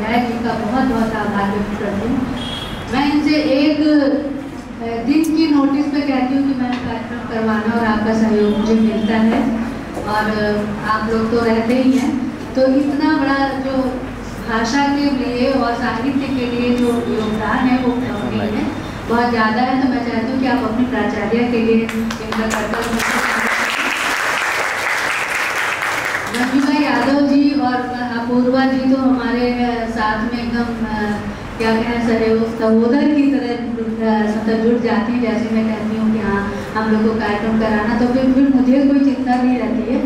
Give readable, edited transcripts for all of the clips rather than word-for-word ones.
उपाध्याय जी का बहुत बहुत आभार व्यक्त करती हूँ। मैं इनसे एक दिन की नोटिस पे कहती हूँ कि मैं कार्यक्रम करवाना और आपका सहयोग मुझे मिलता है और आप लोग तो रहते ही हैं, तो इतना बड़ा जो भाषा के लिए और साहित्य के लिए जो योगदान है वो कम नहीं है, बहुत ज़्यादा है। तो मैं चाहती हूँ कि आप अपनी प्राचार्य के लिए इनका कर्तव्य मंजूला यादव जी और अपूर्वा जी तो हमारे साथ में एकदम क्या कहें सहोदर की तरह जुड़ जाती हैं। जैसे मैं कहती हूँ कि हाँ हम लोग को कार्यक्रम कराना, तो फिर मुझे कोई चिंता नहीं रहती है।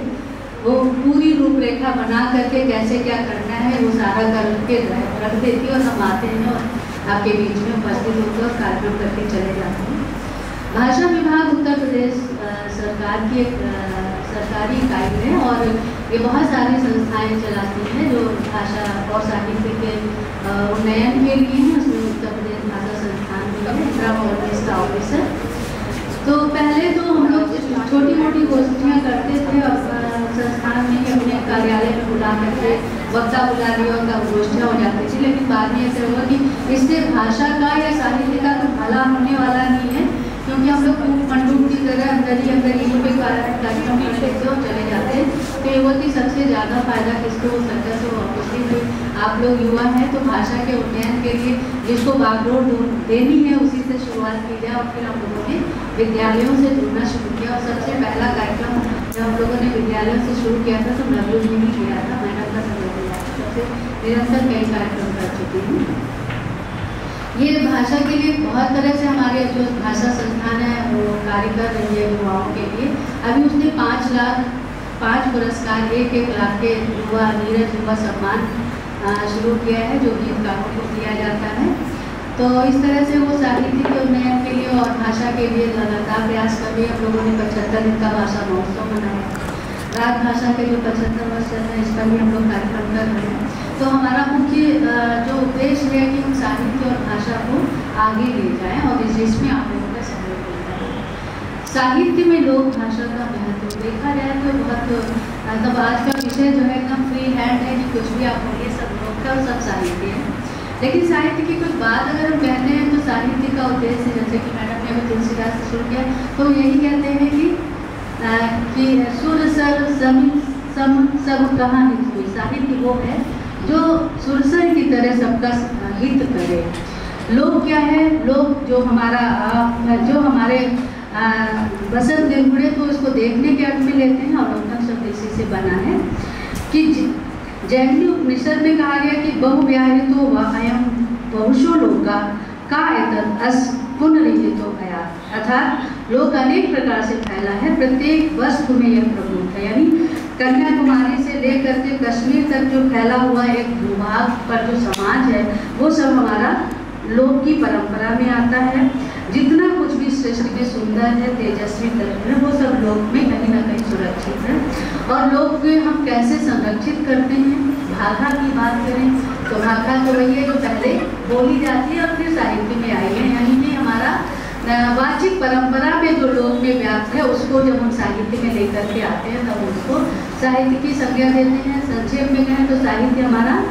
वो पूरी रूपरेखा बना करके कैसे क्या करना है वो सारा करके रख देती है और हम आते हैं और आपके बीच में उपस्थित होकर और कार्यक्रम करके चले जाते हैं। भाषा विभाग उत्तर प्रदेश सरकार की एक सरकारी इकाई है और ये बहुत सारी संस्थाएं चलाती हैं जो भाषा और साहित्य के उन्नयन के लिए हैं। उसमें उत्तर प्रदेश भाषा संस्थान भी है, इंदिरा गवर्नमेंट का ऑफिस है। तो पहले तो हम लोग छोटी मोटी गोष्ठियाँ करते थे और संस्थान में अपने कार्यालय में बुला करके वक्ता बुला लिया और गोष्ठियाँ हो जाती थी, लेकिन बाद में ऐसा हुआ कि इससे भाषा का या साहित्य का तो भला होने वाला नहीं है, क्योंकि हम लोग मंडूक की तरह अंदर ही यहीं पे कार्यक्रम करते थे और चले जाते। तो ये बहुत ही सबसे ज़्यादा फायदा किसको हो सकता है, तो ऑब्वियसली आप लोग युवा हैं तो भाषा के उन्नयन के लिए जिसको बागडोर देनी है उसी से शुरुआत की जाए। और फिर हम लोगों ने विद्यालयों से जुड़ना शुरू किया और सबसे पहला कार्यक्रम जब हम लोगों ने विद्यालयों से शुरू किया था तो नवयुग में ही किया था, मैडम का समय दिया था। सबसे निरंतर कई कार्यक्रम कर चुकी हूँ। ये भाषा के लिए बहुत तरह से हमारे जो भाषा संस्थान है वो कार्य कर रही है युवाओं के लिए। अभी उसने 5 पुरस्कार 1-1 लाख के युवा नीरज युवा सम्मान शुरू किया है जो गीतकारों को दिया जाता है। तो इस तरह से वो साहित्य के उन्नयन के लिए और भाषा के लिए लगातार प्रयास कर रही है। हम लोगों ने 75 दिन का भाषा महोत्सव मनाया, राजभाषा के जो 75 वर्ष चल रहे हैं इस पर भी हम लोग कार्यक्रम कर रहे हैं। तो हमारा मुख्य जो उद्देश्य है कि हम साहित्य और भाषा को आगे ले जाएं और इसमें आप लोगों का सहयोग होता है। साहित्य में लोक भाषा का महत्व देखा जाए तो बहुत मतलब आज का विषय जो है एकदम फ्री हैंड है कि कुछ भी आप बोलिए, सब लोग का सब साहित्य है। लेकिन साहित्य की कुछ बात अगर हम कहते हैं तो साहित्य का उद्देश्य जैसे कि मैडम ने अभी तुलसीदास से शुरू किया तो यही कहते हैं कि सुर सर सम सब कहाँ हित हुई। साहित्य वो है जो सुरसर की तरह सबका हित करे। लोग क्या है, लोग जो हमारे बसंत दिनगुड़े तो इसको देखने के अर्थ में लेते हैं और लोकन शब्द इसी से बना है कि जैमिनी उपनिषद में कहा गया कि बहुव्याहृतो वायम बहुशो लोका का एतत् अस पुनरिहितो भया, अर्थात लोक अनेक प्रकार से फैला है, प्रत्येक वस्तु में यह प्रमुख है। यानी कन्याकुमारी से लेकर के कश्मीर तक जो फैला हुआ एक भूभाग पर जो समाज है वो सब हमारा लोक की परंपरा में आता है। जितना कुछ भी सृष्टि में सुंदर है, तेजस्वी तत्व है, वो सब लोक में कहीं ना कहीं सुरक्षित है। और लोक में हम कैसे संरक्षित करते हैं, भाषा की बात करें तो भाषा तो वही है जो पहले बोली जाती है और फिर साहित्य में आई है। यानी कि हमारा वाचिक परंपरा में जो लोक में व्याप्त है उसको जब हम साहित्य में लेकर के आते हैं तब उसको साहित्य की संज्ञा देते हैं। संक्षेप में कहें तो साहित्य हमारा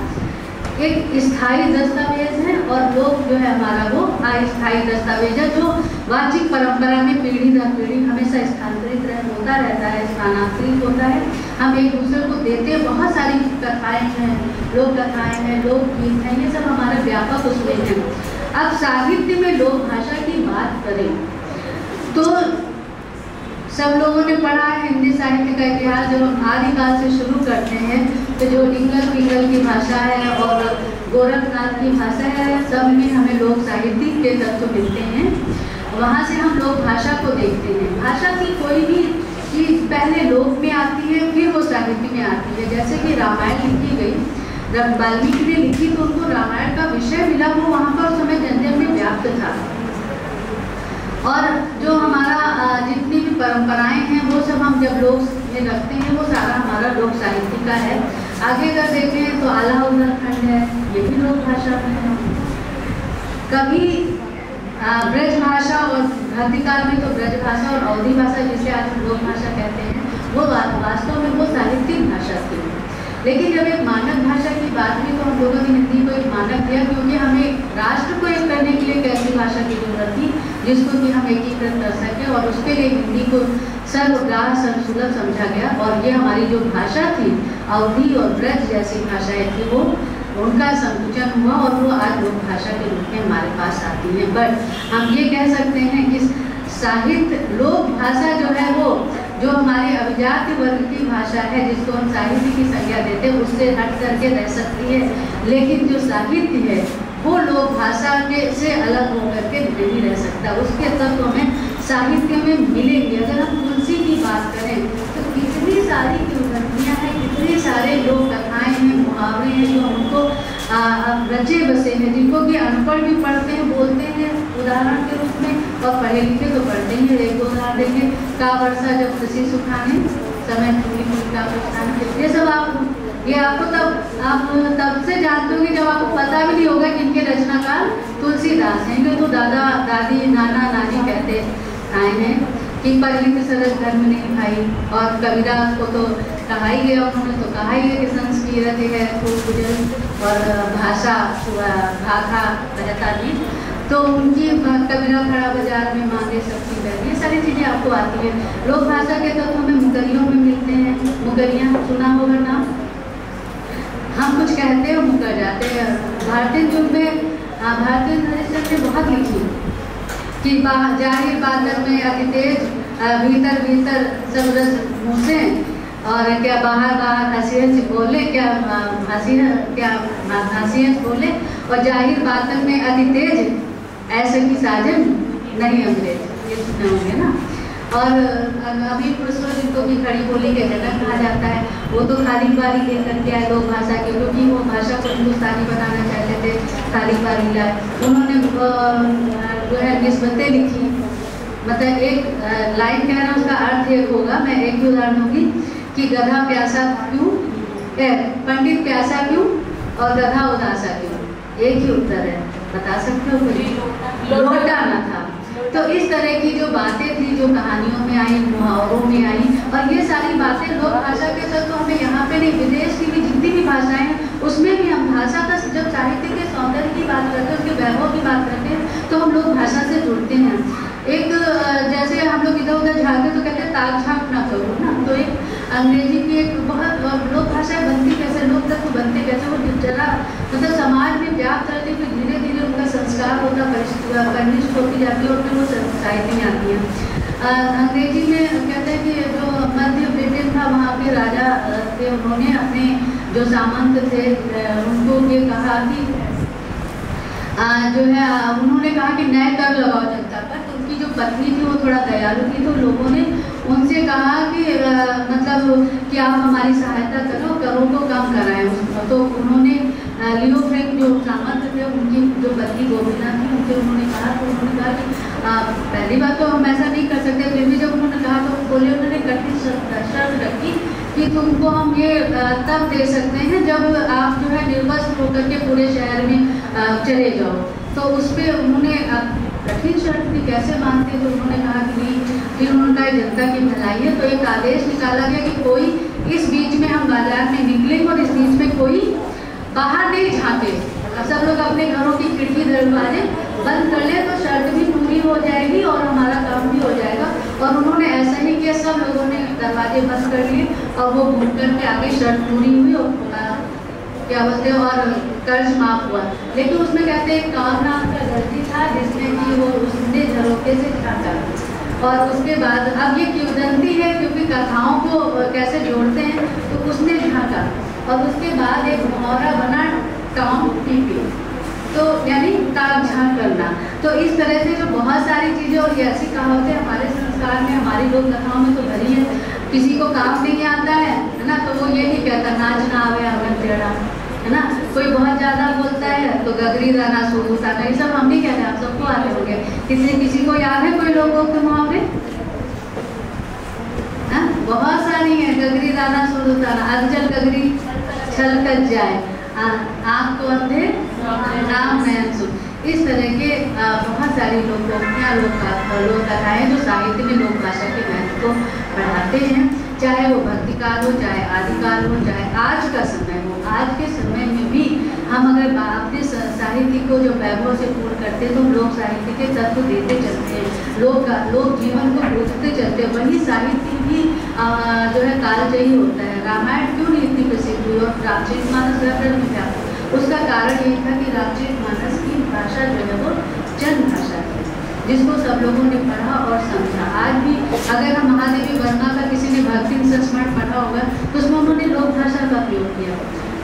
एक स्थायी दस्तावेज है और लोक जो है हमारा वो अस्थायी दस्तावेज है जो वाचिक परंपरा में पीढ़ी दर पीढ़ी हमेशा स्थानांतरित होता रहता है, स्थानांतरित होता है। हम एक दूसरे को देते हैं। बहुत सारी कथाएं हैं, लोक कथाएं हैं, लोकगीत हैं, ये सब हमारे व्यापक उसमें है। अब साहित्य में लोक भाषा की बात करें तो सब लोगों ने पढ़ा है हिंदी साहित्य का इतिहास। जब हम आदिकाल से शुरू करते हैं तो जो डिंगल पिंगल की भाषा है और गोरखनाथ की भाषा है, सब में हमें लोक साहित्य के तत्व मिलते हैं। वहाँ से हम लोक भाषा को देखते हैं। भाषा की कोई भी चीज़ पहले लोक में आती है फिर वो साहित्य में आती है। जैसे कि रामायण लिखी गई, जब वाल्मीकि ने लिखी तो उनको रामायण का विषय मिला, वो वहाँ पर उस समय जन में व्याप्त था। और जो हमारा जितनी भी परंपराएं हैं वो सब हम जब लोक में रखते हैं वो सारा हमारा लोक साहित्य का है। आगे अगर देखें तो आला उत्तराखंड है, ये भी लोक भाषा में है। कभी ब्रज भाषा और भक्तिकाल में तो ब्रज भाषा और अवधी भाषा जिसे आज हम लोक भाषा कहते हैं वो वास्तव में वो साहित्यिक भाषा थी। लेकिन जब एक मानक भाषा की बात हुई तो हम लोगों ने हिंदी को एक मानक दिया, क्योंकि हमें राष्ट्र को एक करने के लिए एक ऐसी भाषा की जरूरत थी जिसको कि हम एकीकृत कर सकें, और उसके लिए हिंदी को सर्वग्राह्य सर्वसुलभ समझा गया। और ये हमारी जो भाषा थी, अवधी और ब्रज जैसी भाषाएं थी, वो उनका संकुचन हुआ और वो आज लोक भाषा के रूप में हमारे पास आती है। बट हम ये कह सकते हैं कि साहित्य लोक भाषा जो है वो जो हमारे अभिजात वर्ग की भाषा है, जिसको हम साहित्य की संज्ञा देते हैं, उससे हट करके रह सकती है, लेकिन जो साहित्य है वो लोक भाषा के से अलग होकर के नहीं रह सकता। उसके तत्व हमें साहित्य में मिलेंगे। अगर हम तुलसी की बात करें तो कितनी सारी किंवदंतियाँ हैं, कितने सारे लोक कथाएँ हैं, मुहावरे हैं जो हमको रचे बसे हैं, जिनको कि अनपढ़ भी पढ़ते हैं, बोलते हैं उदाहरण के रूप में, और पढ़े लिखे तो पढ़ते ही हैं। एक उदाहरण देखें, का वर्षा जब कृषि सुखाने समय पूरी का प्रस्थान, ये सब ये आपको तब से जानते होंगे जब आपको पता भी नहीं होगा कि इनके रचनाकार तुलसीदास हैं। इनको तो दादा दादी नाना नानी कहते आए हैं कि परिलिख सरस धर्म नहीं भाई, और कबीरा को तो कहा ही गया, उन्होंने तो कहा ही है कि संस्कृत है खूब गुजर और भाषा भाखा बहता नहीं, तो उनकी कबीरा खड़ा बाजार में मांगे सबकी बहन, ये सारी चीज़ें आपको आती है। लोक भाषा के तत्व हमें मुकरियों में मिलते हैं। मुकरियाँ सुना होगा नाम, हम कुछ कहते हैं मुकर जाते हैं। भारतीय युग में भारतीय हरिश्चंद्र ने बहुत लिखी कि जाहिर बादल में अति तेज, भीतर भीतर सब रस घूसे, और क्या बाहर बाहर हसीहत बोले, क्या हसीहत बोले, और जाहिर बादल में अति तेज, ऐसे की साजन नहीं अंग्रेज, ये सुने होंगे ना। और अभी पुरुषों जिनको भी खड़ी बोली के जनक कहा जाता है, वो तो खाली बारी लेकर के आए लोक भाषा के, क्योंकि वो भाषा को हिंदुस्तानी बनाना चाहते थे, खाली बारी लाए। उन्होंने जो है निस्बतें लिखी, मतलब एक लाइन कह रहा है उसका अर्थ एक होगा, मैं एक ही उदाहरण दूंगी कि गधा प्यासा क्यों, पंडित प्यासा क्यों और गधा उदासा क्यों, एक ही उत्तर है, बता सकते हो? लोटा न था। तो इस तरह की जो बातें थी, जो कहानियों में आई, मुहावरों में आई, और ये सारी बातें लोक भाषा के साथ, तो हमें यहाँ पे नहीं, विदेश की भी जितनी भी भाषाएं हैं उसमें भी हम भाषा का जब साहित्य के सौंदर्य की बात करते हैं, उसके वैभव की बात करते हैं, तो हम लोग भाषा से जुड़ते हैं। एक जैसे हम लोग इधर उधर झाँके तो कहते हैं ताक झाँक ना करो ना, तो एक अंग्रेजी की एक बहुत लोक भाषाएं बनती कैसे, लोक तत्व बनते कैसे, वो जरा मतलब समाज में व्याप्त रहती, फिर धीरे धीरे उनका संस्कार होता, परिनिष्ठ होती जाती है, और फिर वो साहित्य में आती है। अंग्रेजी में कहते हैं कि जो मध्य ब्रिटेन था, वहाँ के राजा थे, उन्होंने अपने जो सामंत थे उनको ये कहा कि जो है उन्होंने कहा कि नए कर लगाओ जनता पर। तो उनकी जो पत्नी थी वो थोड़ा दयालु थी, तो लोगों ने उनसे कहा कि मतलब कि आप हमारी सहायता करो, करों को कम कराएं उसको। तो उन्होंने लियो फ्रेंक जो सामंत थे, उनकी जो पत्नी गोविंदा थी, उनसे उन्होंने कहा, तो उन्होंने कहा कि पहली बात तो हम ऐसा नहीं कर सकते, फिर भी जब उन्होंने कहा तो बोले, उन्होंने कठिन शर्त रखी कि तुमको हम ये तब दे सकते हैं जब आप जो है निर्वस्त्र होकर के पूरे शहर में चले जाओ। तो उस पर उन्होंने कठिन शर्त थी, कैसे मानते, तो उन्होंने कहा कि नहीं, फिर उन्होंने जनता की भलाई है, तो एक आदेश निकाला गया कि कोई इस बीच में हम बाजार में निकलेंगे और इस बीच में कोई बाहर नहीं झाँके, सब लोग अपने घरों की खिड़की दरवाजे बंद कर ले, तो शर्त भी पूरी हो जाएगी और हमारा काम भी हो जाएगा। और उन्होंने ऐसा ही किया, सब लोगों ने दरवाजे बंद कर लिए और वो घूम कर के आगे शर्त पूरी हुई और क्या बोलते हैं, और कर्ज माफ हुआ। लेकिन उसमें कहते हैं कान नाम का गलती था, जिसमें कि वो उसने झरोके से झाँका, और उसके बाद अब ये किंवदंती है क्योंकि कथाओं को कैसे जोड़ते हैं, तो उसने झाँका, और उसके बाद एक मुहावरा बना टॉम टीपी, तो यानी ताक झाँक करना। तो इस तरह से जो बहुत सारी चीज़ें और ऐसी कहावतें हमारे संस्कार में, हमारी लोक कथाओं में तो भरी है। किसी को काम नहीं आता है ना, तो वो ये नहीं कहता नाच ना आवे आंगन टेढ़ा, है ना। कोई बहुत ज़्यादा बोलता है तो गगरी दाना सूद उतारना, ये सब हम नहीं कहते, आप सबको आते होंगे। किसी को याद है कोई लोगों के मुहावरे? बहुत सारी है, गगरी दाना सूद उतारना, अधजल गगरी छलकत जाए, आँख को अंधे नाम नयन सुन। इस तरह के बहुत सारी लोकोक्तियाँ, लोक कथाएँ जो साहित्य में लोक भाषा के महत्व को बढ़ाते हैं, चाहे वो भक्ति काल हो, चाहे आदिकाल हो, चाहे आज का समय हो। आज के समय में भी हम अगर अपने साहित्य को जो वैभव से पूर्ण करते हैं तो हम लोक साहित्य के तत्व देते चलते हैं, लोक जीवन को पूछते चलते हैं। वही साहित्य भी जो है कालजयी होता है। रामायण क्यों नहीं इतनी प्रसिद्ध हुई और रामचरितमानस व्याकरण में क्या? उसका कारण ये था कि रामचरितमानस की भाषा जो है वो जन भाषा थी, जिसको सब लोगों ने पढ़ा और समझा। आज भी अगर हम महादेवी वर्मा का किसी ने भक्ति संस्मरण पढ़ा होगा तो उसमें उन्होंने लोक भाषा का प्रयोग किया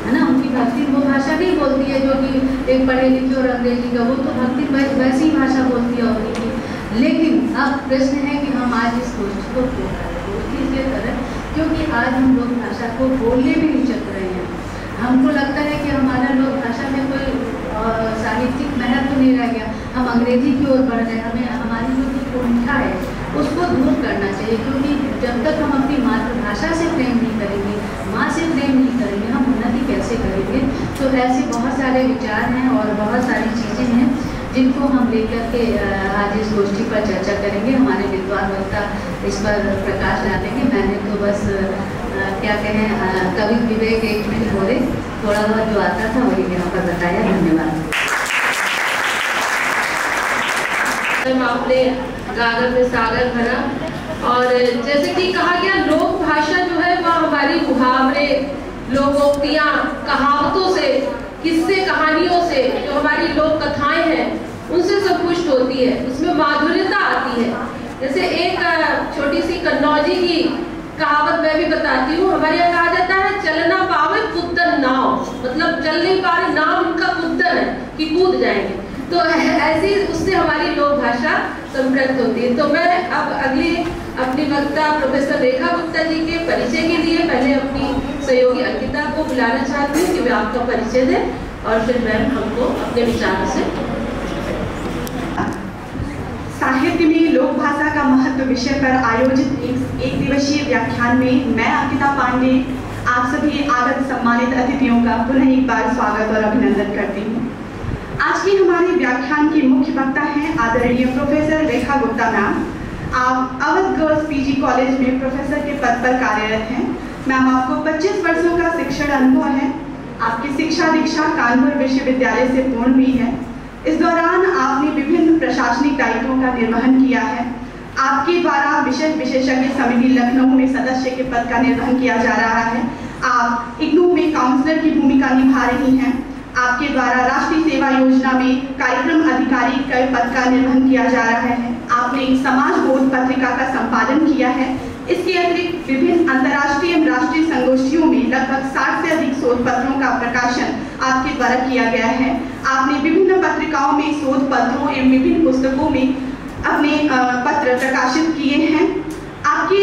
है ना। उनकी भक्ति वो भाषा नहीं बोलती है जो कि एक पढ़े लिखे और अंग्रेजी का, वो तो भक्ति वैसी भाषा बोलती है उन्हीं की। लेकिन अब प्रश्न है कि हम आज इस गोष्ठी को क्यों करें? गोष्ठी इसलिए करें क्योंकि आज हम लोक भाषा को बोलने भी नहीं चल रहे हैं। हमको लगता है कि हमारा लोक भाषा में कोई साहित्यिक महत्व तो नहीं रह गया, हम अंग्रेजी की ओर बढ़ रहे हैं। हमें हमारी जो कुंठा है उसको दूर करना चाहिए, क्योंकि जब तक हम अपनी मातृभाषा से प्रेम नहीं करेंगे, माँ से प्रेम नहीं करेंगे, हम उन्नति कैसे करेंगे? तो ऐसे बहुत सारे विचार हैं और बहुत सारी चीज़ें हैं जिनको हम लेकर के आज इस गोष्ठी पर चर्चा करेंगे। हमारे विद्वान वक्ता इस पर प्रकाश डालेंगे। मैंने तो बस क्या कहें, कवि विवेक एक मिनट बोले, थोड़ा बहुत जो आता था वही यहाँ पर बताया। धन्यवाद। आपने गागर में सागर भरा और जैसे कि कहा गया, लोक भाषा जो है वह हमारी मुहावरे, लोकोक्तियाँ, कहावतों से, किस्से कहानियों से, जो हमारी लोक कथाएं हैं उनसे संपुष्ट होती है। उसमें माधुर्यता आती है। जैसे एक छोटी सी कन्नौजी की कहावत मैं भी बताती हूँ। हमारे यहाँ कहा जाता है चलना पावे कुद्दन नाव, मतलब चल नहीं पा रहे, नाव उनका कुद्दन है कि कूद जाएंगे। तो ऐसी उससे हमारी लोक भाषा संप्रक्त होती है। तो मैं अब अगली अपनी वक्ता प्रोफेसर रेखा गुप्ता जी के परिचय के लिए पहले अपनी सहयोगी अंकिता को बुलाना चाहती हूँ कि वे आपका परिचय दें और फिर मैम हमको अपने विचारों से। साहित्य में लोक भाषा का महत्व विषय पर आयोजित एक दिवसीय व्याख्यान में मैं अंकिता पांडे आप सभी आगत सम्मानित अतिथियों का पुनः एक बार स्वागत और अभिनंदन करती हूँ। आज की हमारे व्याख्यान की मुख्य वक्ता हैं आदरणीय प्रोफेसर रेखा गुप्ता मैम। आप अवध गर्ल्स पीजी कॉलेज में प्रोफेसर के पद पर कार्यरत हैं। मैम, आपको 25 वर्षों का शिक्षण अनुभव है। आपकी शिक्षा दीक्षा कानपुर विश्वविद्यालय से पूर्ण हुई है। इस दौरान आपने विभिन्न प्रशासनिक दायित्वों का निर्वहन किया है। आपके द्वारा विशेष विशेषज्ञ समिति लखनऊ में सदस्य के पद का निर्वहन किया जा रहा है। आप इग्नू में काउंसलर की भूमिका निभा रही हैं। आपके द्वारा राष्ट्रीय सेवा योजना में कार्यक्रम अधिकारी के पद का निर्वहन किया जा रहा है। आपने एक समाज बोध पत्रिका का संपादन किया है। इसके अतिरिक्त विभिन्न अंतर्राष्ट्रीय एवं राष्ट्रीय संगोष्ठियों में लगभग 60 से अधिक शोध पत्रों का प्रकाशन आपके द्वारा किया गया है। आपने विभिन्न पत्रिकाओं में शोध पत्रों एवं विभिन्न पुस्तकों में अपने पत्र प्रकाशित किए हैं। आपके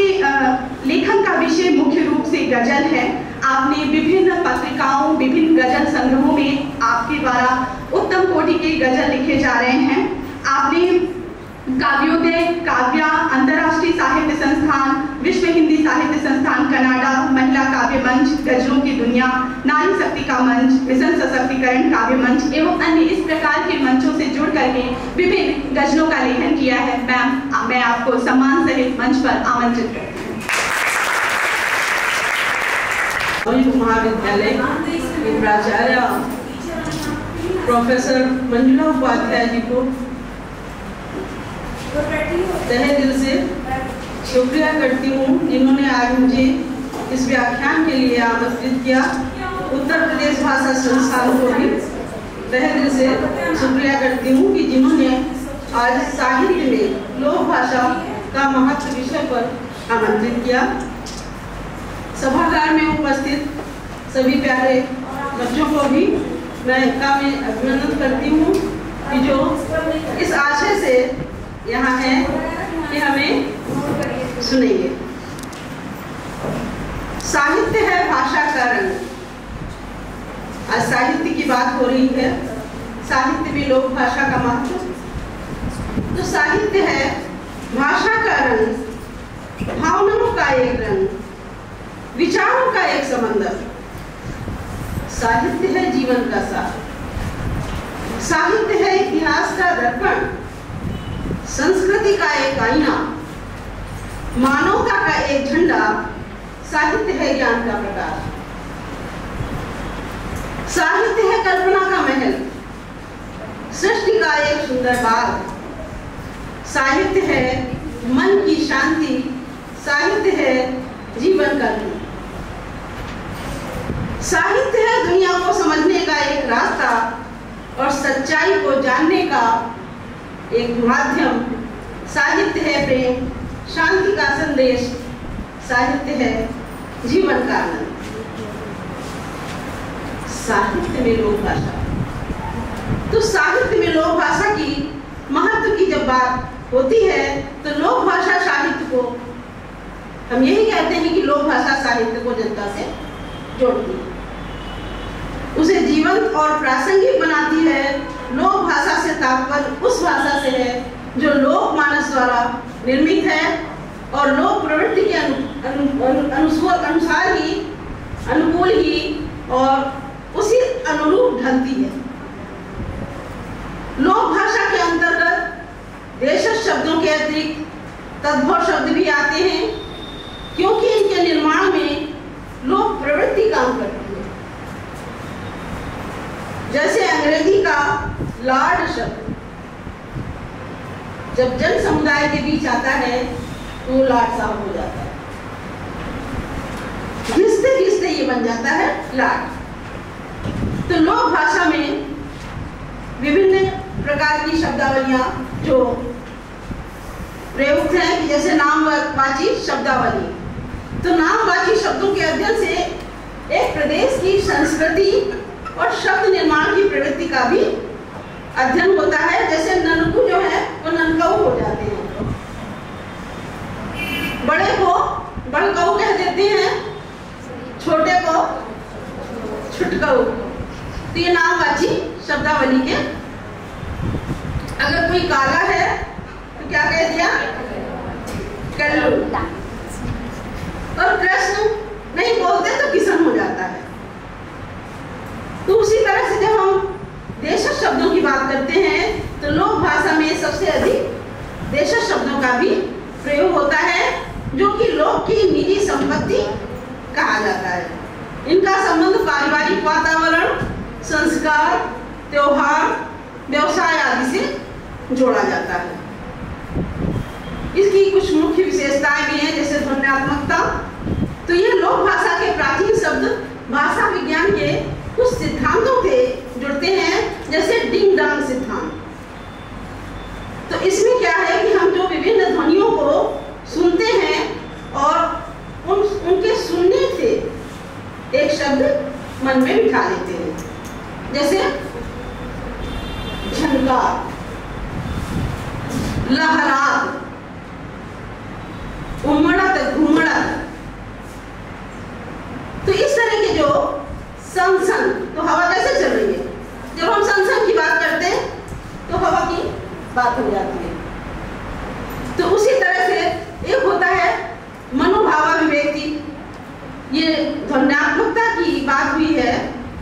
लेखन का विषय मुख्य रूप से गजल है। आपने विभिन्न पत्रिकाओं, विभिन्न गजल संग्रहों में आपके द्वारा उत्तम कोटि के गजल लिखे जा रहे हैं। आपने काव्योदय, काव्या, अंतर्राष्ट्रीय साहित्य संस्थान, विश्व हिंदी साहित्य संस्थान कनाडा, महिला काव्य मंच, गजलों की दुनिया, नारी शक्ति का मंच, मिशन सशक्तिकरण काव्य मंच एवं अन्य इस प्रकार के मंचों से जुड़ करके विभिन्न गजलों का लेखन किया है। मैम, मैं आपको सम्मान सहित मंच पर आमंत्रित करती हूँ। महाविद्यालय के प्राचार्य प्रोफेसर मंजुला उपाध्याय जी को तहे दिल से शुक्रिया करती हूँ, जिन्होंने आज मुझे इस व्याख्यान के लिए आमंत्रित किया। उत्तर प्रदेश भाषा संस्थान को भी तहे दिल से शुक्रिया करती हूँ कि जिन्होंने आज साहित्य में लोक भाषा का महत्व विषय पर आमंत्रित किया। सभागार में उपस्थित सभी प्यारे बच्चों को भी मैं अभिनंदन करती हूँ कि जो इस आशय से यहाँ है कि हमें सुनेंगे। साहित्य है भाषा का रंग। आज साहित्य की बात हो रही है। साहित्य भी लोक भाषा का महत्व। तो साहित्य है भाषा का रंग, भावनाओं का एक रंग, विचारों का एक समंदर। साहित्य है जीवन का सार। साहित्य है इतिहास का दर्पण, संस्कृति का एक आईना, मानवता का एक झंडा। साहित्य है ज्ञान का प्रकाश। साहित्य है कल्पना का महल, सृष्टि का एक सुंदर बाग। साहित्य है मन की शांति, साहित्य है जीवन का नींव। साहित्य है दुनिया को समझने का एक रास्ता और सच्चाई को जानने का एक माध्यम। साहित्य है प्रेम, शांति का संदेश, साहित्य है जीवन का आनंद। साहित्य में लोक भाषा, तो साहित्य में लोक भाषा की महत्व की जब बात होती है तो लोक भाषा साहित्य को, हम यही कहते हैं कि लोक भाषा साहित्य को जनता से जोड़ती है, उसे जीवंत और प्रासंगिक बनाती है। लोक भाषा से तात्पर्य उस भाषा से है जो लोक मानस द्वारा निर्मित है और लोक प्रवृत्ति के अनुसार ही, अनुकूल ही और उसी अनुरूप ढलती है। लोक भाषा के अंतर्गत देशज शब्दों के अतिरिक्त तद्भव शब्द भी आते हैं, क्योंकि इनके निर्माण में लोक प्रवृत्ति काम करती है। जैसे अंग्रेजी का लॉर्ड शब्द जब जन समुदाय के बीच आता है तो लॉर्ड साहब हो जाता है, घिसते घिसते ये बन जाता है लॉर्ड। तो लोक भाषा में विभिन्न प्रकार की शब्दावलियां जो प्रयुक्त हैं, जैसे नामवाची शब्दावली। तो नामवाची शब्दों के अध्ययन से एक प्रदेश की संस्कृति और शब्द निर्माण की प्रवृत्ति का भी अध्ययन होता है। जैसे ननकू जो है वो ननकऊ हो जाते हैं, बड़े को बड़कऊ कह देते हैं, छोटे को छुटकऊ। तो ये नामवाची शब्दावली के, अगर कोई काला है तो क्या कह दिया, कल्लू। और कृष्ण नहीं बोलते तो किशन हो जाता है। तो उसी तरह से जब हम देशज शब्दों की बात करते हैं तो लोक भाषा में सबसे अधिक देशज शब्दों का भी प्रयोग होता है, जो कि लोक की निजी संपत्ति कहा जाता है। इनका संबंध पारिवारिक वातावरण, संस्कार, त्योहार, व्यवसाय आदि से जोड़ा जाता है। इसकी कुछ मुख्य विशेषताएं भी हैं, जैसे ध्वन्यात्मकता। तो ये लोक भाषा के प्राचीन शब्द भाषा विज्ञान के कुछ सिद्धांतों से जुड़ते हैं, जैसे डिंग डांग सिद्धांत। तो इसमें क्या है कि हम जो विभिन्न ध्वनियों को सुनते हैं और उनके सुनने से एक शब्द मन में बिठा लेते हैं, जैसे झनकार, लहरात, उमड़त, घुमड़त। तो इस तरह के जो सन, तो हवा कैसे चल रही है, जब हम सन की बात करते हैं तो हवा की बात हो जाती है। तो उसी तरह से एक होता है मनोभावाभिव्यक्ति, ये ध्वन्यात्मकता की बात हुई है।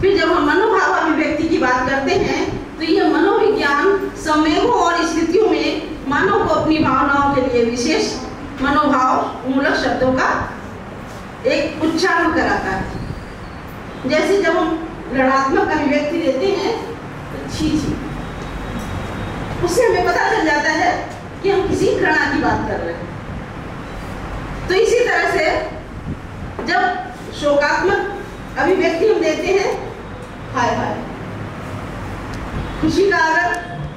फिर जब हम मनोभावाभिव्यक्ति की बात करते हैं तो ये मनोविज्ञान संवेगों और स्थितियों में मानव को अपनी भावनाओं के लिए विशेष मनोभाव मूलक शब्दों का एक उच्चारण कराता है। जैसे जब हम ऋणात्मक अभिव्यक्ति लेते हैं तो छी, उससे हमें पता चल जाता है कि हम किसी घृणा की बात कर रहे हैं। तो इसी तरह से जब शोकात्मक अभिव्यक्ति हम देते हैं, हाय हाय, खुशी का अगर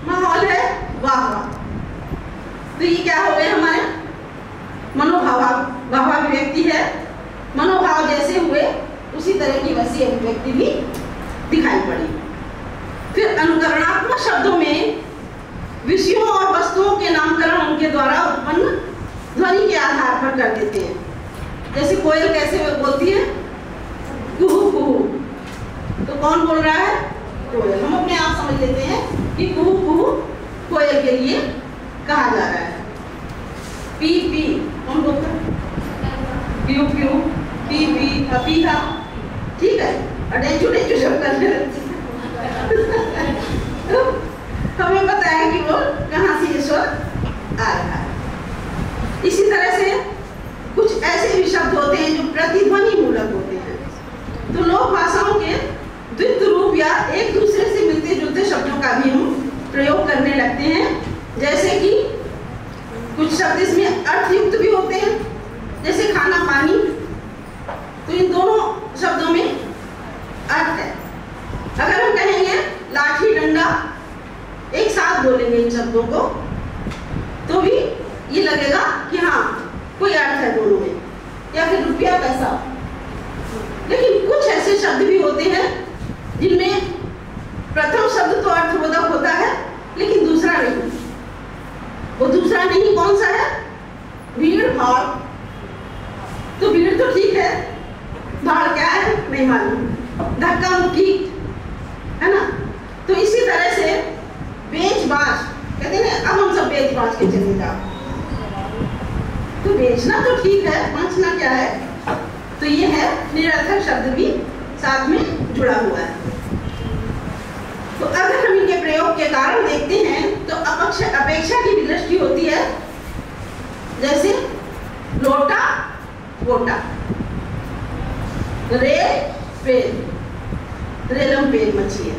माहौल है, वाह वाह, तो ये क्या हो गए, हमारे मनोभावाभिव्यक्ति है। मनोभाव जैसे हुए उसी तरह की वैसी अभिव्यक्ति भी दिखाई पड़ी। फिर अनुकरणात्मक शब्दों में विषयों और वस्तुओं के नामकरण उनके द्वारा उत्पन्न ध्वनि के आधार पर कर देते हैं। जैसे कोयल कैसे बोलती है, कुहू कुहू, तो कौन बोल रहा है, कोयल। हम अपने आप समझ लेते हैं कि कुहू कुहू कोयल के लिए कहा जा रहा है। पी पी हम बोलते हैं, प्यू प्यू, पी पी, पपीहा, ठीक है। अडेचू डेचू सब करने हमें पता है कि वो कहाँ से ये स्वर आ रहा है। इसी तरह से कुछ ऐसे भी शब्द होते हैं जो प्रतिध्वनि मूलक होते हैं। तो लोक भाषाओं के द्वितीय रूप भी हम प्रयोग करने लगते हैं। जैसे कि कुछ शब्द इसमें अर्थयुक्त भी होते हैं, जैसे खाना पानी, तो इन दोनों शब्दों में अर्थ है। अगर हम कहेंगे लाठी डंडा, एक साथ बोलेंगे इन शब्दों को, तो भी ये लगेगा कि हाँ कोई अर्थ है दोनों में, या फिर रुपया पैसा। लेकिन कुछ ऐसे शब्द भी होते हैं जिनमें प्रथम शब्द तो अर्थबोधक होता है लेकिन दूसरा नहीं। वो दूसरा नहीं कौन सा है? भीड़ भाड़। तो भीड़ तो ठीक है, भाड़ क्या है नहीं मालूम, धक्का मुक्की है ना। तो इसी तरह से बेचबाज, कहते हैं अब हम सब बेचबाज के चले जाओ, तो बेचना तो ठीक है, बेचना क्या है? तो ये है निरर्थक शब्द भी साथ में जुड़ा हुआ है। तो अगर हम इनके प्रयोग के कारण देखते हैं तो अपेक्षा की भी दृष्टि होती है। जैसे लोटा गोटा, रेल पेल, रेलम पेल मछली है,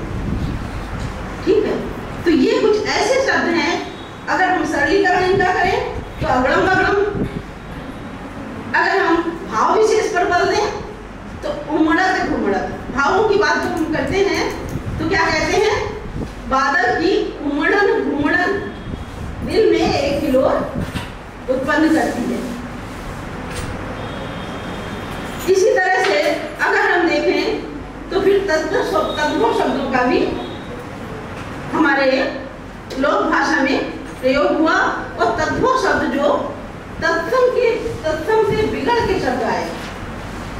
ठीक है। तो ये कुछ ऐसे शब्द हैं, अगर हम सरलीकरण इनका करें तो अगड़म बगड़म। अगर हम भाव विशेष पर बल दें तो उमड़त घुमड़त। भावों की बात जब हम करते हैं तो क्या कहते हैं? बादल की उमड़न घुमड़न दिल में एक हिलोर उत्पन्न करती है। इसी तरह से अगर हम देखें तो फिर तद्भव शब्दों का भी हमारे लोक भाषा में प्रयोग हुआ, और तद्भव शब्द जो तत्सम से बिगड़ के शब्द आए।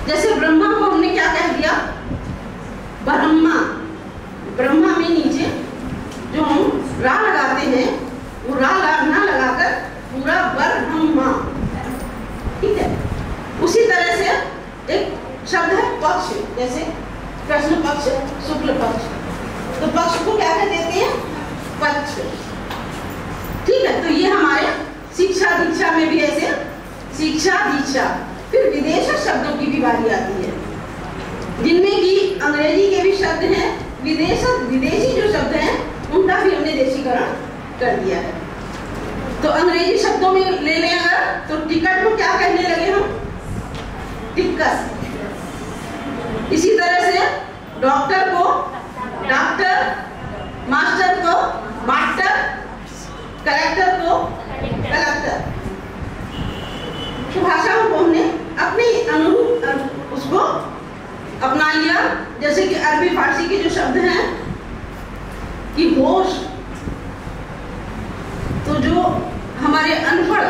जैसे ब्रह्मा को हमने क्या कह दिया? ब्रह्मा। ब्रह्मा में नीचे जो हम रा लगाते हैं वो रा ना लगाकर पूरा ब्रह्मा, ठीक है। उसी तरह से एक शब्द है पक्ष, जैसे कृष्ण पक्ष, शुक्ल पक्ष, तो पक्ष को क्या कहते हैं? पक्ष, ठीक है। तो ये हमारे शिक्षा दीक्षा में भी ऐसे शिक्षा दीक्षा। फिर विदेश शब्दों की भी बारी आती है, जिनमें कि अंग्रेजी के भी शब्द हैं, विदेशी जो शब्द हैं उनका भी हमने देशीकरण कर दिया है। तो अंग्रेजी शब्दों में ले लें अगर, तो टिकट को क्या कहने लगे हम? टिकस। इसी तरह से डॉक्टर को डॉक्टर, मास्टर को मास्टर, कलेक्टर को कलेक्टर। तो भाषा को हमने अपने अनुरूप उसको अपना लिया। जैसे कि अरबी फारसी के जो शब्द हैं कि होश, तो जो हमारे अनपढ़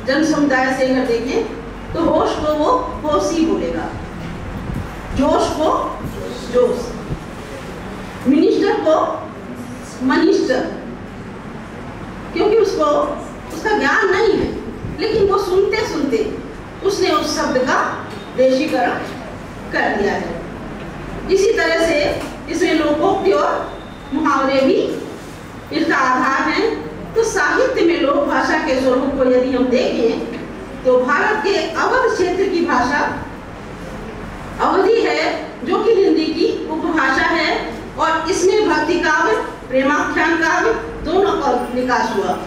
जन समुदाय से अगर देखें तो होश को वो होशी बोलेगा, जोश को जोश, मिनिस्टर को मनिस्टर, क्योंकि उसको उसका ज्ञान नहीं है, लेकिन वो सुनते सुनते उसने उस शब्द का देशीकरण कर दिया है। इसी तरह से इसमें लोकोक्ति और मुहावरे भी इसका आधार है। तो साहित्य में लोक भाषा के स्वरूप को यदि हम देखें तो भारत के अवध क्षेत्र की भाषा अवधि है, जो कि हिंदी की उपभाषा है, और इसमें भक्ति काव्य, प्रेमाख्यान काव्य दोनों का विकास हुआ।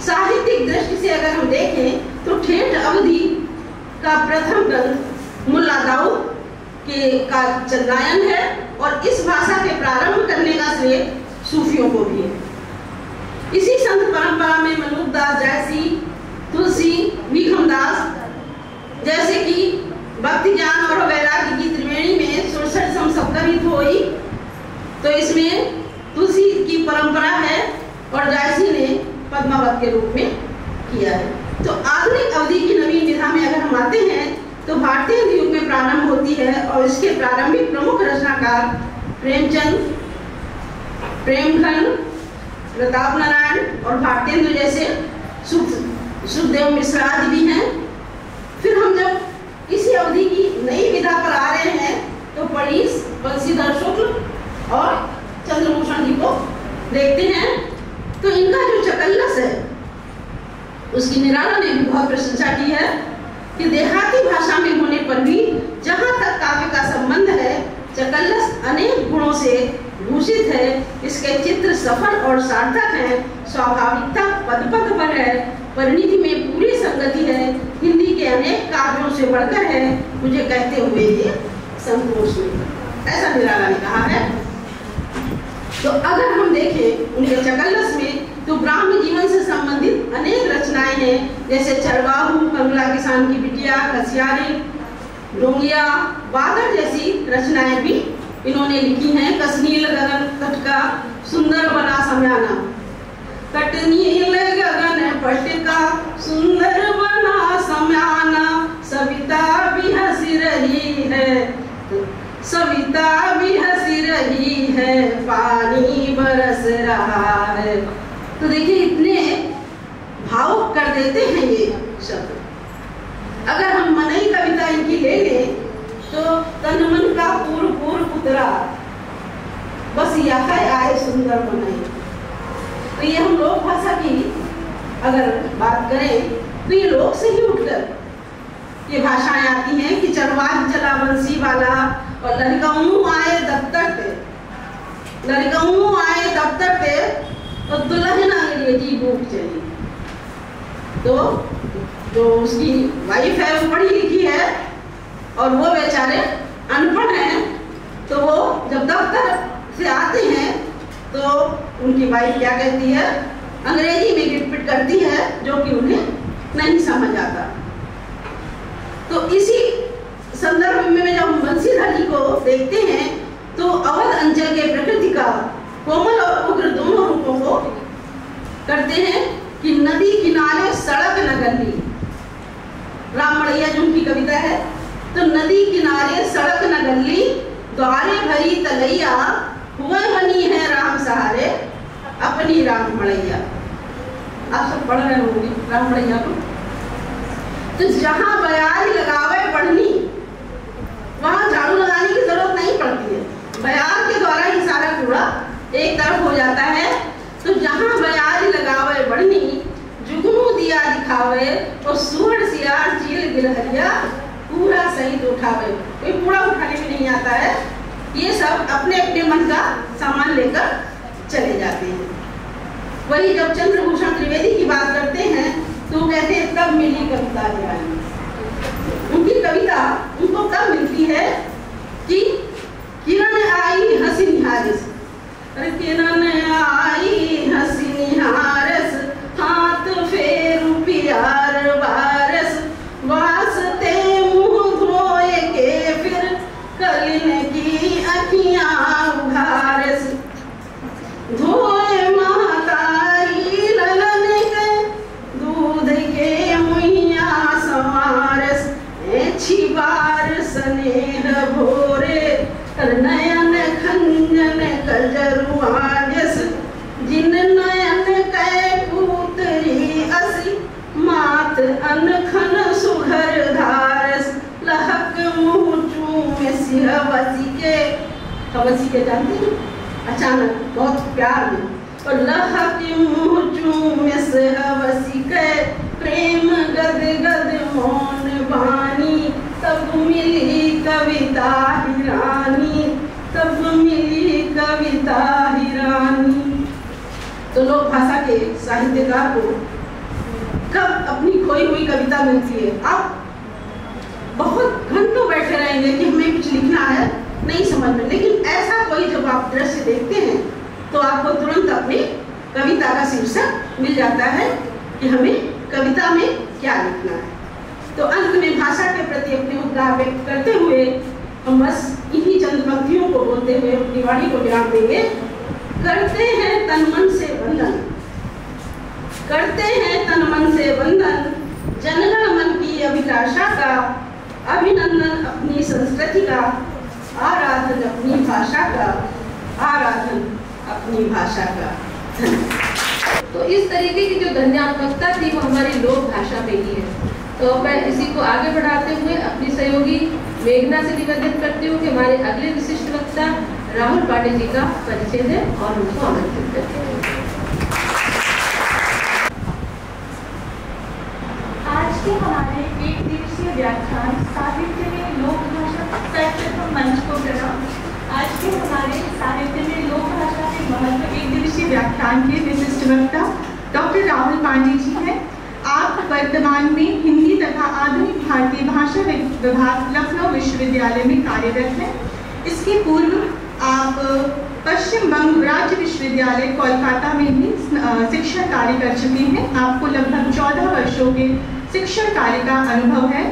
साहित्यिक दृष्टि से अगर हम देखें तो ठेठ अवधि का प्रथम ग्रंथ मुल्ला दाऊद के का चंद्रायन है, और इस भाषा के प्रारंभ करने का श्रेय सूफियों को भी है। इसी संत परंपरा में मनुदास जैसी, तुलसी, भीखमदास जैसे कि भक्ति ज्ञान और वैराग्य की त्रिवेणी में 67 समसप्तमित हुई। तो इसमें तुलसी की परंपरा है और जायसी ने पद्मावत के रूप में किया है। तो आधुनिक अवधि की नवीन विधा में अगर हम आते हैं तो भारतीय युग में प्रारंभ होती है, और इसके प्रारंभिक प्रमुख रचनाकार प्रेमचंद, प्रेमघन, प्रताप नारायण और भारतेंदु जैसे सुखदेव मिश्र आदि भी हैं। फिर हम जब इसी अवधि की नई विधा पर आ रहे हैं तो पणीस, बंशीधर शुक्ल और चंद्रभूषण जी को देखते हैं। तो इनका जो चकल्लस है उसकी निराला ने भी बहुत प्रशंसा की है कि देहाती भाषा में होने पर भी जहाँ तक काव्य का संबंध है, चकल्लस अनेक गुणों से विभूषित है, इसके चित्र सफल और सार्थक हैं, स्वाभाविकता पद पद पर है, परिणति में पूरी संगति है, हिंदी के अनेक काव्यों से बढ़कर है, मुझे कहते हुए ही संतोष नहीं। ऐसा निराला ने कहा है। तो अगर हम देखें उनके चकल्लस में तो ब्राह्म जीवन से संबंधित अनेक रचनाएं हैं, जैसे चरवाहू, कंगला किसान की बिटिया, खसियारी, डोंगिया, बादल जैसी रचनाएं भी इन्होंने लिखी हैं। कसनील गगन तट का सुंदर बना समयाना, कटनील गगन पट का सुंदर बना समयाना, सविता भी हंसी रही है, सविता भी हंसी रही है, पानी बरस रहा है। तो देखिए इतने भावुक कर देते हैं ये शब्द। अगर हम मनई कविता इनकी ले लें तो तन मन का पूर पूर पुतरा, बस यह आए सुंदर मनई। तो ये हम लोक भाषा की अगर बात करें तो ये लोक से ही उठकर ये भाषाएं आती हैं कि चरवाह चला बंसी वाला, और लड़काऊ आए दफ्तर पे, लड़काऊ आए दफ्तर पे, तो दुल्हन अंग्रेजी बुक चली। तो जो उसकी वाइफ है वो पढ़ी लिखी है और वो बेचारे अनपढ़ हैं, तो वो जब दफ्तर से आते हैं तो उनकी वाइफ क्या कहती है, अंग्रेजी में गिटपिट करती है, जो कि उन्हें नहीं समझ आता। तो इसी संदर्भ में जब हम बंसीधर जी को देखते हैं तो अवध अंचल के प्रकृति का कोमल और उग्र दोनों रूपों को करते हैं कि नदी किनारे सड़क न गली, राममड़ैया जो उनकी कविता है, तो नदी किनारे सड़क न गली, द्वारे भरी तलैया, हुए बनी है राम सहारे, अपनी राममड़ैया। आप सब पढ़ रहे होंगे राममड़ैया को। तो जहां बयार लगावे पढ़नी, वहां झाड़ू लगाने की जरूरत नहीं पड़ती है, बयार के द्वारा ही सारा कूड़ा एक तरफ हो जाता है। तो जहां बयार लगावे बढ़नी, जुगनू दिया दिखावे, और सुअर सियार चील गिलहरिया, पूरा सहित उठावे। कोई कूड़ा उठाने में नहीं आता है, ये सब अपने अपने मन का सामान लेकर चले जाते हैं। वही जब चंद्रभूषण त्रिवेदी की बात करते हैं तो कहते हैं तब मिली कविता ज्ञानी। उनकी कविता उनको कब मिलती है कि किरण आई हंसी निहारिस, अरे किरण आई हंसी निहारस, हाथ फेरू प्यार बारस, वास्ते मुंह धोए के फिर कलिन की अखियां उघारस, धोए महतारी ललन के दूध के मुइया संवारस, छिबार स्नेह भोरे नयन खंजन कजरुआजस, जिन नयन कै पुतरी असी, मात अनखन सुघर धारस, लहक मुँह चूमे सिहवसी के, हवसी के जानते हैं, अचानक बहुत प्यार में, और लहक मुँह चूमे सिहवसी के, प्रेम गद गद मौन बानी, तब मिली कविता ही रानी, तब मिली कविता ही रानी। तो लोक भाषा के साहित्यकार को कब अपनी खोई हुई कविता मिलती है? आप बहुत घंटों बैठे रहेंगे कि हमें कुछ लिखना है, नहीं समझ में, लेकिन ऐसा कोई जब आप दृश्य देखते हैं तो आपको तुरंत अपनी कविता का शीर्षक मिल जाता है कि हमें कविता में क्या लिखना है। तो अंत में भाषा के प्रति अपने उद्गार व्यक्त करते हुए हम बस इन्हीं चंद पंक्तियों को बोलते हुए अपनी वाणी को विराम देंगे। करते हैं तन मन से वंदन, करते हैं तन मन से वंदन, जनगण मन की अभिलाषा का, अभिनंदन अपनी संस्कृति का, आराधन अपनी भाषा का, आराधन अपनी भाषा का। तो इस तरीके की जो धन्यात्मकता थी वो हमारी लोक भाषा में ही है। तो मैं इसी को आगे बढ़ाते हुए अपनी सहयोगी मेघना से निवेदन करती हूँ कि हमारे अगले विशिष्ट वक्ता राहुल पांडे जी का परिचय दें और उनको आमंत्रित करते हैं। आज के हमारे एक दिवसीय व्याख्यान साहित्य में लोक भाषा मंच को प्रणाम। आज के हमारे साहित्य में लोक एक दिवसीय व्याख्यान के विशिष्ट वक्ता डॉक्टर राहुल पांडे जी हैं। आप वर्तमान में हिंदी तथा आधुनिक भारतीय भाषा विभाग लखनऊ विश्वविद्यालय में कार्यरत हैं। इसके पूर्व आप पश्चिम बंग राज्य विश्वविद्यालय कोलकाता में भी शिक्षण कार्य कर चुके हैं। आपको लगभग 14 वर्षों के शिक्षण कार्य का अनुभव है।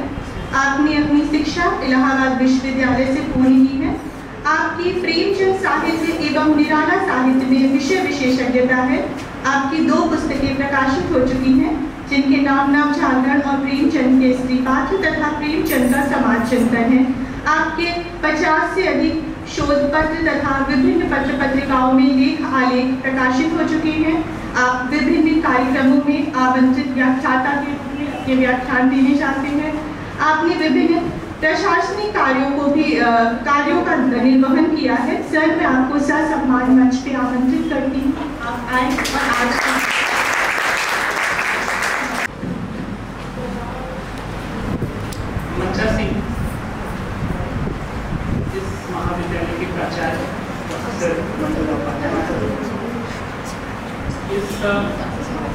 आपने अपनी शिक्षा इलाहाबाद विश्वविद्यालय से पूरी की है। आपकी प्रेमचंद साहित्य एवं निराला साहित्य में विषय विशेषज्ञता है। आपकी 2 पुस्तकें प्रकाशित हो चुकी हैं, जिनके नाम जागरण और प्रेमचंद के स्त्री पात्र तथा प्रेमचंद का समाज चिंतन है। आपके 50 से अधिक शोध पत्र तथा विभिन्न पत्र पत्रिकाओं में लेख आलेख प्रकाशित हो चुके हैं। आप विभिन्न कार्यक्रमों में आमंत्रित व्याख्याता के रूप में अपने व्याख्यान देने जाते हैं। आपने विभिन्न प्रशासनिक कार्यों का निर्वहन किया है। सर, मैं आपको ससम्मान मंच पे आमंत्रित करती हूँ, आप आए और आज इस महाविद्यालय के प्राचार्य प्रोफेसर मंडल उपाध्याय, इस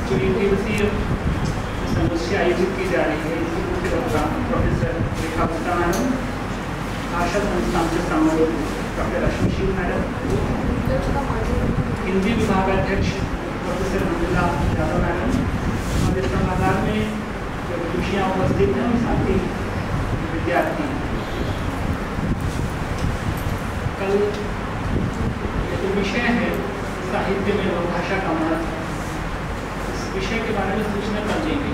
जो 1 दिवसीय समस्या आयोजित की जा रही है, इसकी मुख्य वक्ता प्रोफेसर रेखा गुप्ता मैडम, भाषा संस्थान से संबंधित डॉक्टर अश्विनी मैडम, हिंदी विभाग अध्यक्ष प्रोफेसर मंजुला यादव मैडम, और इस सभागार में जो विदुषियाँ उपस्थित हैं, साथी विद्यार्थी। कल ये जो विषय है साहित्य में लोक भाषा का महत्व, इस विषय के बारे में सूचना कर दी गई।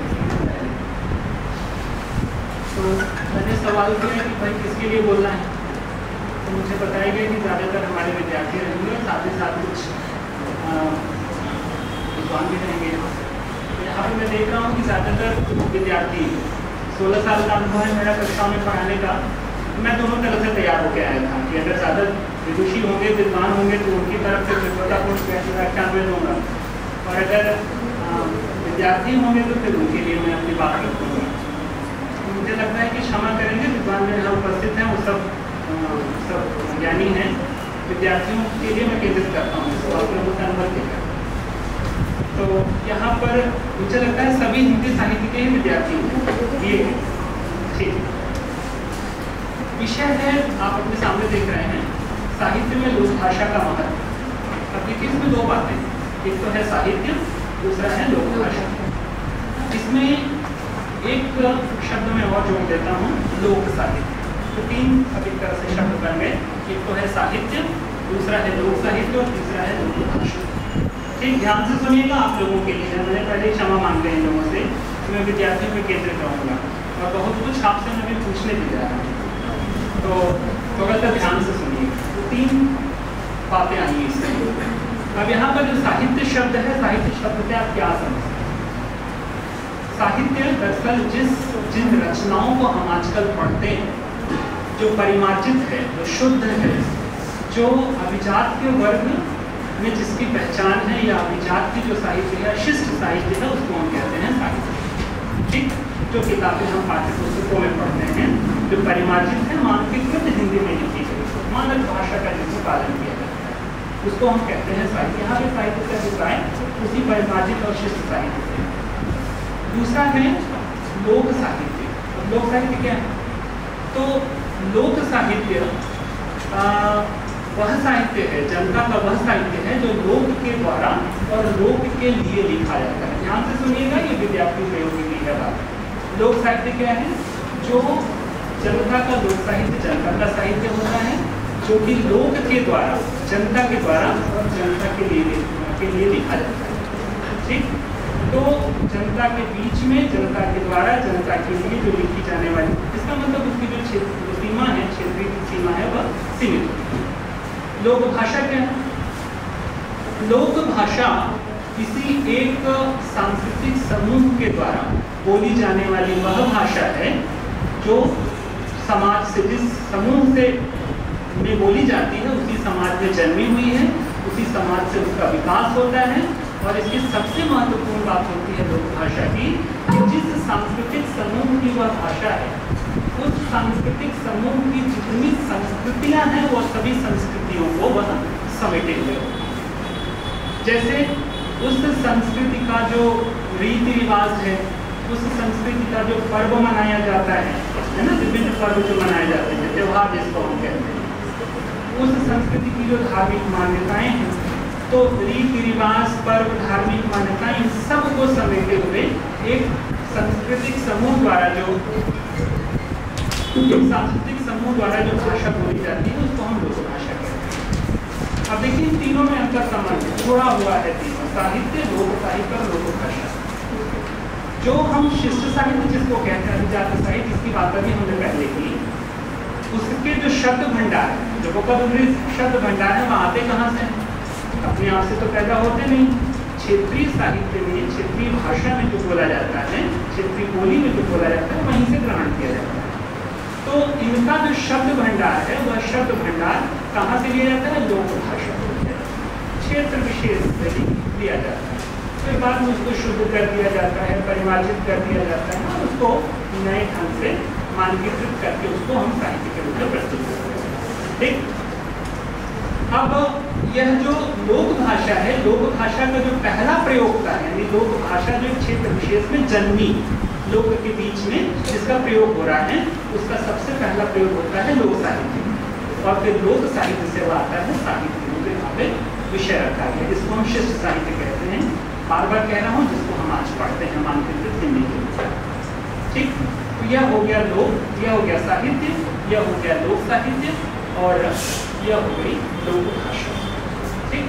तो मैंने सवाल किया कि भाई किसके लिए बोलना है, तो मुझे बताया गया कि ज़्यादातर हमारे विद्यार्थी रहेंगे और साथ ही साथ कुछ विद्वान भी रहेंगे। तो यहाँ पर मैं देख रहा हूँ कि ज़्यादातर विद्यार्थी, 16 साल का अनुभव है मेरा कक्षा में पढ़ाने का। मैं दोनों तरफ से तैयार होकर आया था कि अगर ज़्यादा विदुषी होंगे, विद्वान होंगे, तो उनकी तरफ से विद्वतापूर्ण व्याख्यान में दूँगा, और अगर विद्यार्थी होंगे तो फिर उनके लिए मैं अपनी बात रखूँगा। मुझे लगता है कि क्षमा करेंगे, विद्वान में जहाँ उपस्थित हैं वो सब ज्ञानी हैं। विद्यार्थियों के लिए मैं केंद्रित करता हूँ इसको, आप लोगों का अनुभव देकर। तो यहाँ पर मुझे लगता है सभी हिंदी साहित्य के ही विद्यार्थी हैं। ये ठीक विषय है, आप अपने सामने देख रहे हैं, साहित्य में लोक भाषा का महत्व। अब देखिए, इसमें 2 बातें, एक तो है साहित्य, दूसरा है लोक भाषा। इसमें एक शब्द में और जोड़ देता हूँ, लोक साहित्य। तो 3 एक तरह से शब्द बन गए, एक तो है साहित्य, दूसरा है लोक साहित्य और तीसरा है लोक भाषा। ठीक, ध्यान से सुनिएगा आप लोगों के लिए। मैंने पहले क्षमा मांग इन लोगों से कि मैं विद्यार्थियों में केंद्रित रहूँगा और बहुत कुछ आपसे मैं भी पूछने भी जा रहा हूँ, तो थोड़ा सा ध्यान से सुनिएगा। तो 3 बातें आई इससे। अब यहाँ पर जो साहित्य शब्द है, साहित्य शब्द से आप क्या समझते हैं? साहित्य दरअसल जिन रचनाओं को हम आजकल पढ़ते हैं, जो परिमार्जित है, जो शुद्ध है, जो अभिजात के वर्ग में जिसकी पहचान है, या अभिजात की जो साहित्य है, शिष्ट साहित्य है, उसको हम कहते हैं साहित्य। ठीक, जो किताबें हम पाठ्य पुस्तकों में पढ़ते हैं, जो परिमार्जित है, मानकीकृत हिंदी में लिखी गई, मानक भाषा का जिसमें पालन किया जाता है, उसको हम कहते हैं साहित्य। यहाँ पे साहित्य का अभिप्राय उसी परिमार्जित और शिष्ट साहित्य से। दूसरा है लोक साहित्य। लोक साहित्य क्या है? तो लोक साहित्य वह साहित्य है, जनता का वह साहित्य है जो लोक के द्वारा और लोक के लिए लिखा जाता है। ध्यान से सुनिएगा, ये विद्यार्थी प्रयोगी की है बात। लोक साहित्य क्या है? जो जनता का लोक साहित्य जनता का साहित्य होता है, जो कि लोक के द्वारा, जनता के द्वारा और जनता के लिए लिखा जाता है। ठीक, तो जनता के बीच में, जनता के द्वारा, जनता के लिए जो लिखी जाने वाली, इसका मतलब उसकी जो सीमा है, क्षेत्रीय सीमा है, वह सीमित है। लोक भाषा क्या है? लोक भाषा किसी एक सांस्कृतिक समूह के द्वारा बोली जाने वाली वह भाषा है जो समाज से, जिस समूह से में बोली जाती है, उसी समाज में जन्मी हुई है, उसी समाज से उसका विकास होता है। और इसकी सबसे महत्वपूर्ण बात होती है लोक भाषा की, कि जिस सांस्कृतिक समूह की वह भाषा है, उस सांस्कृतिक समूह की जितनी संस्कृतियां हैं, वो सभी संस्कृतियों को वह समेटे हुए। जैसे उस संस्कृति का जो रीति रिवाज है, उस संस्कृति का जो पर्व मनाया जाता है ना, विभिन्न पर्व जो मनाए जाते हैं, त्योहार जिसको हम कहते हैं, उस संस्कृति की जो धार्मिक मान्यताएं हैं, तो रीति रिवाज, पर्व, धार्मिक मान्यताएं, इन सबको समेटे हुए एक सांस्कृतिक समूह द्वारा जो सांस्कृतिक समूह द्वारा जो भाषा बोली जाती है उसको हम लोक भाषा कहते हैं। अब देखिए इन तीनों में अंतर संबंध जुड़ा हुआ है, तीनों साहित्य, लोक साहित्य और लोक भाषा। जो हम शिष्ट साहित्य जिसको कहते हैं, अभिजात साहित्य, इसकी बात अभी हमने पहले की, उसके जो शब्द भंडार है, जो वोकैबुलरी शब्द भंडार है, वहाँ आते कहाँ से? अपने आप से तो पैदा होते नहीं। क्षेत्रीय साहित्य में, क्षेत्रीय भाषा में जो बोला जाता है, क्षेत्रीय बोली में जो बोला जाता है, वहीं से ग्रहण किया जाता है। तो इनका जो शब्द भंडार है, वह शब्द भंडार कहाँ से लिया जाता है? लोक भाषा से, क्षेत्र विशेष से लिया जाता है। फिर बाद में उसको शुद्ध कर दिया जाता है, परिमार्जित कर दिया जाता है और उसको नए ढंग से मानकीकृत करके उसको हम साहित्य के रूप में प्रस्तुत करते हैं। ठीक, अब यह जो लोक भाषा है, लोक भाषा का जो पहला प्रयोग था, यानी लोक भाषा जो क्षेत्र विशेष में जन्मी, लोक के बीच में जिसका प्रयोग हो रहा है, उसका सबसे पहला प्रयोग होता है लोक साहित्य, और फिर लोक साहित्य से वो आता है साहित्य, जो यहाँ पे विषय रखा गया, जिसको हम शिष्ट साहित्य कहते हैं। बार बार कह रहा हूँ, जिसको हम आज पढ़ते हैं मानकीकृत हिंदी के रूप। ठीक, तो यह हो गया लोक, यह हो गया साहित्य, यह हो गया लोक साहित्य, और यह हो गई लोक भाषा। ठीक,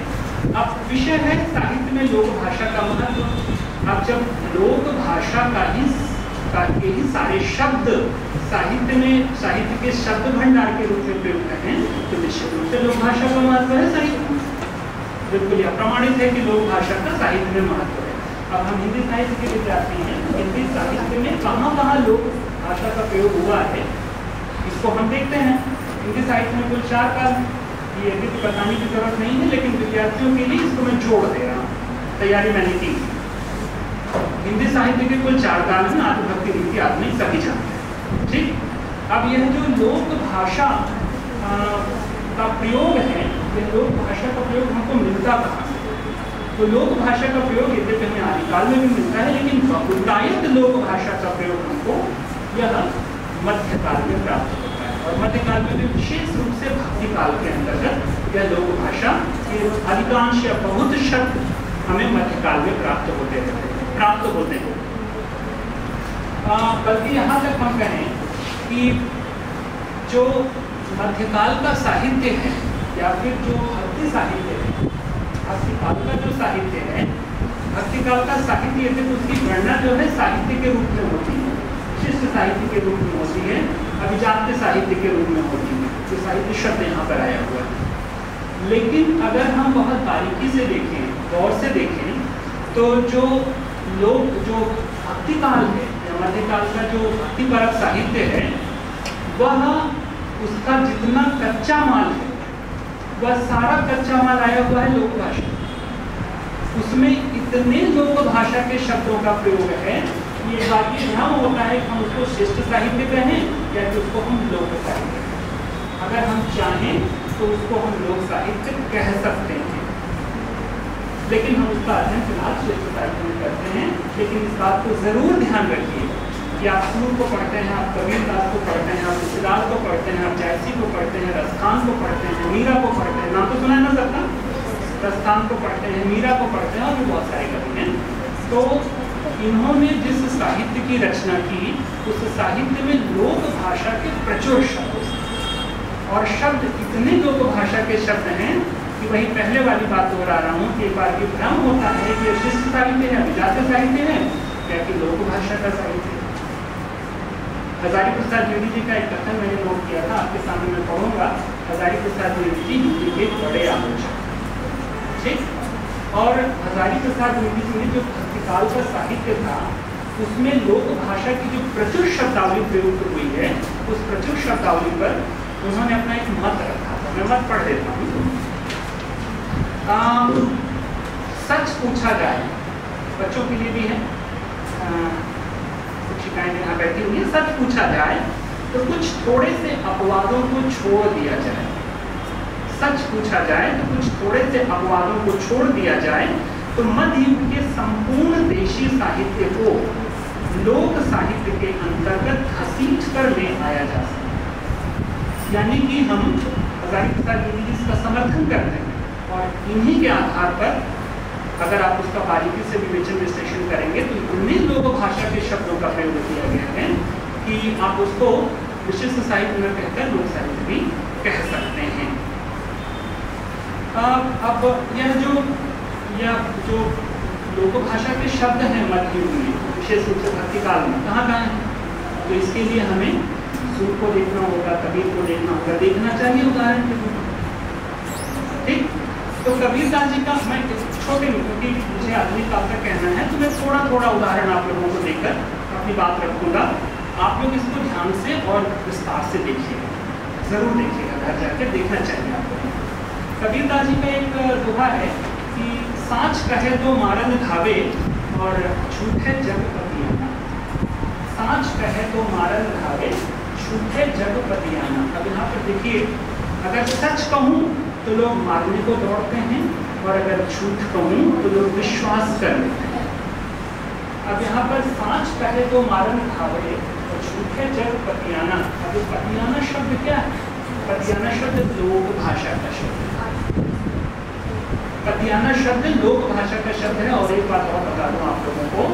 अब विषय है साहित्य में लोक भाषा का महत्व। अब जब लोक भाषा का ही सारे शब्द साहित्य में, साहित्य के शब्द भंडार के रूप में प्रयुक्त हैं, तो निश्चित रूप से लोक भाषा का महत्व है साहित्य। बिल्कुल यह प्रमाणित है कि लोक भाषा का साहित्य में महत्व है। अब हम हिंदी साहित्य के विद्यार्थी हैं, हिंदी साहित्य में कहाँ लोक भाषा का प्रयोग हुआ है, इसको हम देखते हैं। हिंदी साहित्य में कुल 4 काल, ये अभी बताने की जरूरत नहीं है, लेकिन विद्यार्थियों के लिए इसको मैं जोड़ दे रहा हूँ, तैयारी मैंने की। हिंदी साहित्य के कुल 4 काल में आदि भक्ति रीति आदमी सभी जानते हैं। ठीक, अब यह जो लोक भाषा का प्रयोग है, यह लोक भाषा का प्रयोग हमको मिलता कहाँ से? तो लोक भाषा का प्रयोग यद्यपि हमें आदिकाल में भी मिलता है, लेकिन बहुतायत लोक भाषा का प्रयोग हमको यह मध्यकाल में प्राप्त होता है, और मध्यकाल में भी विशेष रूप से भक्ति काल के अंतर्गत यह लोक भाषा के अधिकांश या बहुत शब्द हमें मध्यकाल में प्राप्त होते हैं। बल्कि यहाँ तक हम कहें कि जो मध्यकाल का साहित्य है, या फिर जो भक्ति साहित्य है, भक्ति काल का जो साहित्य है, भक्ति काल का साहित्य यदि उसकी गणना जो है साहित्य के रूप में होती है, शिष्ट साहित्य के रूप में होती है, अभिजात्य साहित्य के रूप में होती है, जो साहित्य शब्द यहाँ पर आया हुआ है। लेकिन अगर हम बहुत बारीकी से देखें, गौर से देखें, तो जो भक्ति काल है, मध्यकाल का जो भक्ति परक साहित्य है, वह उसका जितना कच्चा माल है, वह सारा कच्चा माल आया हुआ है लोक भाषा। उसमें इतने लोक भाषा के शब्दों का प्रयोग है, ये बाकी भ्रम होता है कि हम उसको शिष्ट साहित्य कहें या कि उसको हम लोक साहित्य कहें। अगर हम चाहें तो उसको हम लोक साहित्य कह सकते हैं, लेकिन हम उसका अध्ययन फिलहाल शिष्ट साहित्य में करते हैं। लेकिन इस बात को जरूर ध्यान रखिए कि आप सूर को पढ़ते हैं, आप कबीरदास को पढ़ते हैं, आप तुलसीदास को पढ़ते हैं, आप जायसी को पढ़ते हैं, रसखान को पढ़ते हैं, मीरा को पढ़ते हैं, नाम तो सुना है ना सबका, रसखान को पढ़ते हैं, मीरा को पढ़ते हैं, और भी बहुत सारे कवि हैं। तो इन्होंने जिस साहित्य की रचना की, उस साहित्य में लोक भाषा के प्रचुर शब्द, और शब्द इतने लोक भाषा के शब्द हैं कि वही पहले वाली बात दोहरा रहा हूँ कि एक बार ये भ्रम होता है कि शिष्ट साहित्य है, अभिजात साहित्य है, क्या कि लोक भाषा का साहित्य है। हजारी प्रसाद द्विवेदी जी का एक कथन मैंने नोट किया था, आपके सामने मैं पढ़ूंगा। हजारी प्रसाद द्विवेदी जी हिंदी के बड़े आलोचक, ठीक, और हजारी प्रसाद द्विवेदी जी ने जो भक्तिकाल का साहित्य था, उसमें लोक भाषा की जो प्रचुर शब्दावली प्रयुक्त हुई है, उस प्रचुर शब्दावली पर उन्होंने अपना एक मत रखा था। मैं मत पढ़ देता हूँ। सच पूछा जाए, बच्चों के लिए भी है, शिकायत यहाँ बैठी हुई है। सच पूछा जाए तो कुछ थोड़े से अपवादों को छोड़ दिया जाए, सच पूछा जाए तो कुछ थोड़े से अपवादों को छोड़ दिया जाए तो मध्य युग के संपूर्ण देशी साहित्य को लोक साहित्य के अंतर्गत घसीट कर ले आया जा सकता। यानी कि हम हजारी प्रसाद गिरी जी इसका समर्थन करते हैं और इन्हीं के आधार पर अगर आप उसका बारीकी से विवेचन विश्लेषण करेंगे तो इतने लोक भाषा के शब्दों का प्रयोग किया गया है कि आप उसको विशिष्ट साहित्य में कहकर लोक साहित्य भी कह सकते हैं। अब यह जो लोक भाषा के शब्द हैं मध्य युग में, विशेष रूप से भक्ति काल में कहाँ कहाँ हैं, तो इसके लिए हमें सूर को देखना होगा, कबीर को देखना होगा, देखना चाहिए उदाहरण के रूप में। ठीक, तो कबीरदास जी का मैं छोटे में, क्योंकि मुझे आधुनिक काल का कहना है तो मैं थोड़ा थोड़ा उदाहरण आप लोगों को देकर अपनी बात रखूंगा। आप लोग इसको ध्यान से और विस्तार से देखिएगा, जरूर देखिएगा, घर जाकर देखना चाहिए आपको। कबीरदास जी का एक दोहा है कि साँच कहे तो मारन धावे और झूठे जग पतियाना। साँच कहे तो मारन धावे, झूठे जग पतियाना। अब यहाँ पर देखिए, अगर सच कहूँ तो लोग मारने को दौड़ते हैं और अगर झूठ कहूँ तो लोग विश्वास कर लेते हैं। अब यहाँ पर साँच कहे तो मारन धावे और झूठे जग पतियाना। अब ये पतियाना शब्द क्या है? पतियाना शब्द लोक भाषा का शब्द है। पतियाना शब्द लोक भाषा का शब्द है। और एक बात और बता दूं आप लोगों को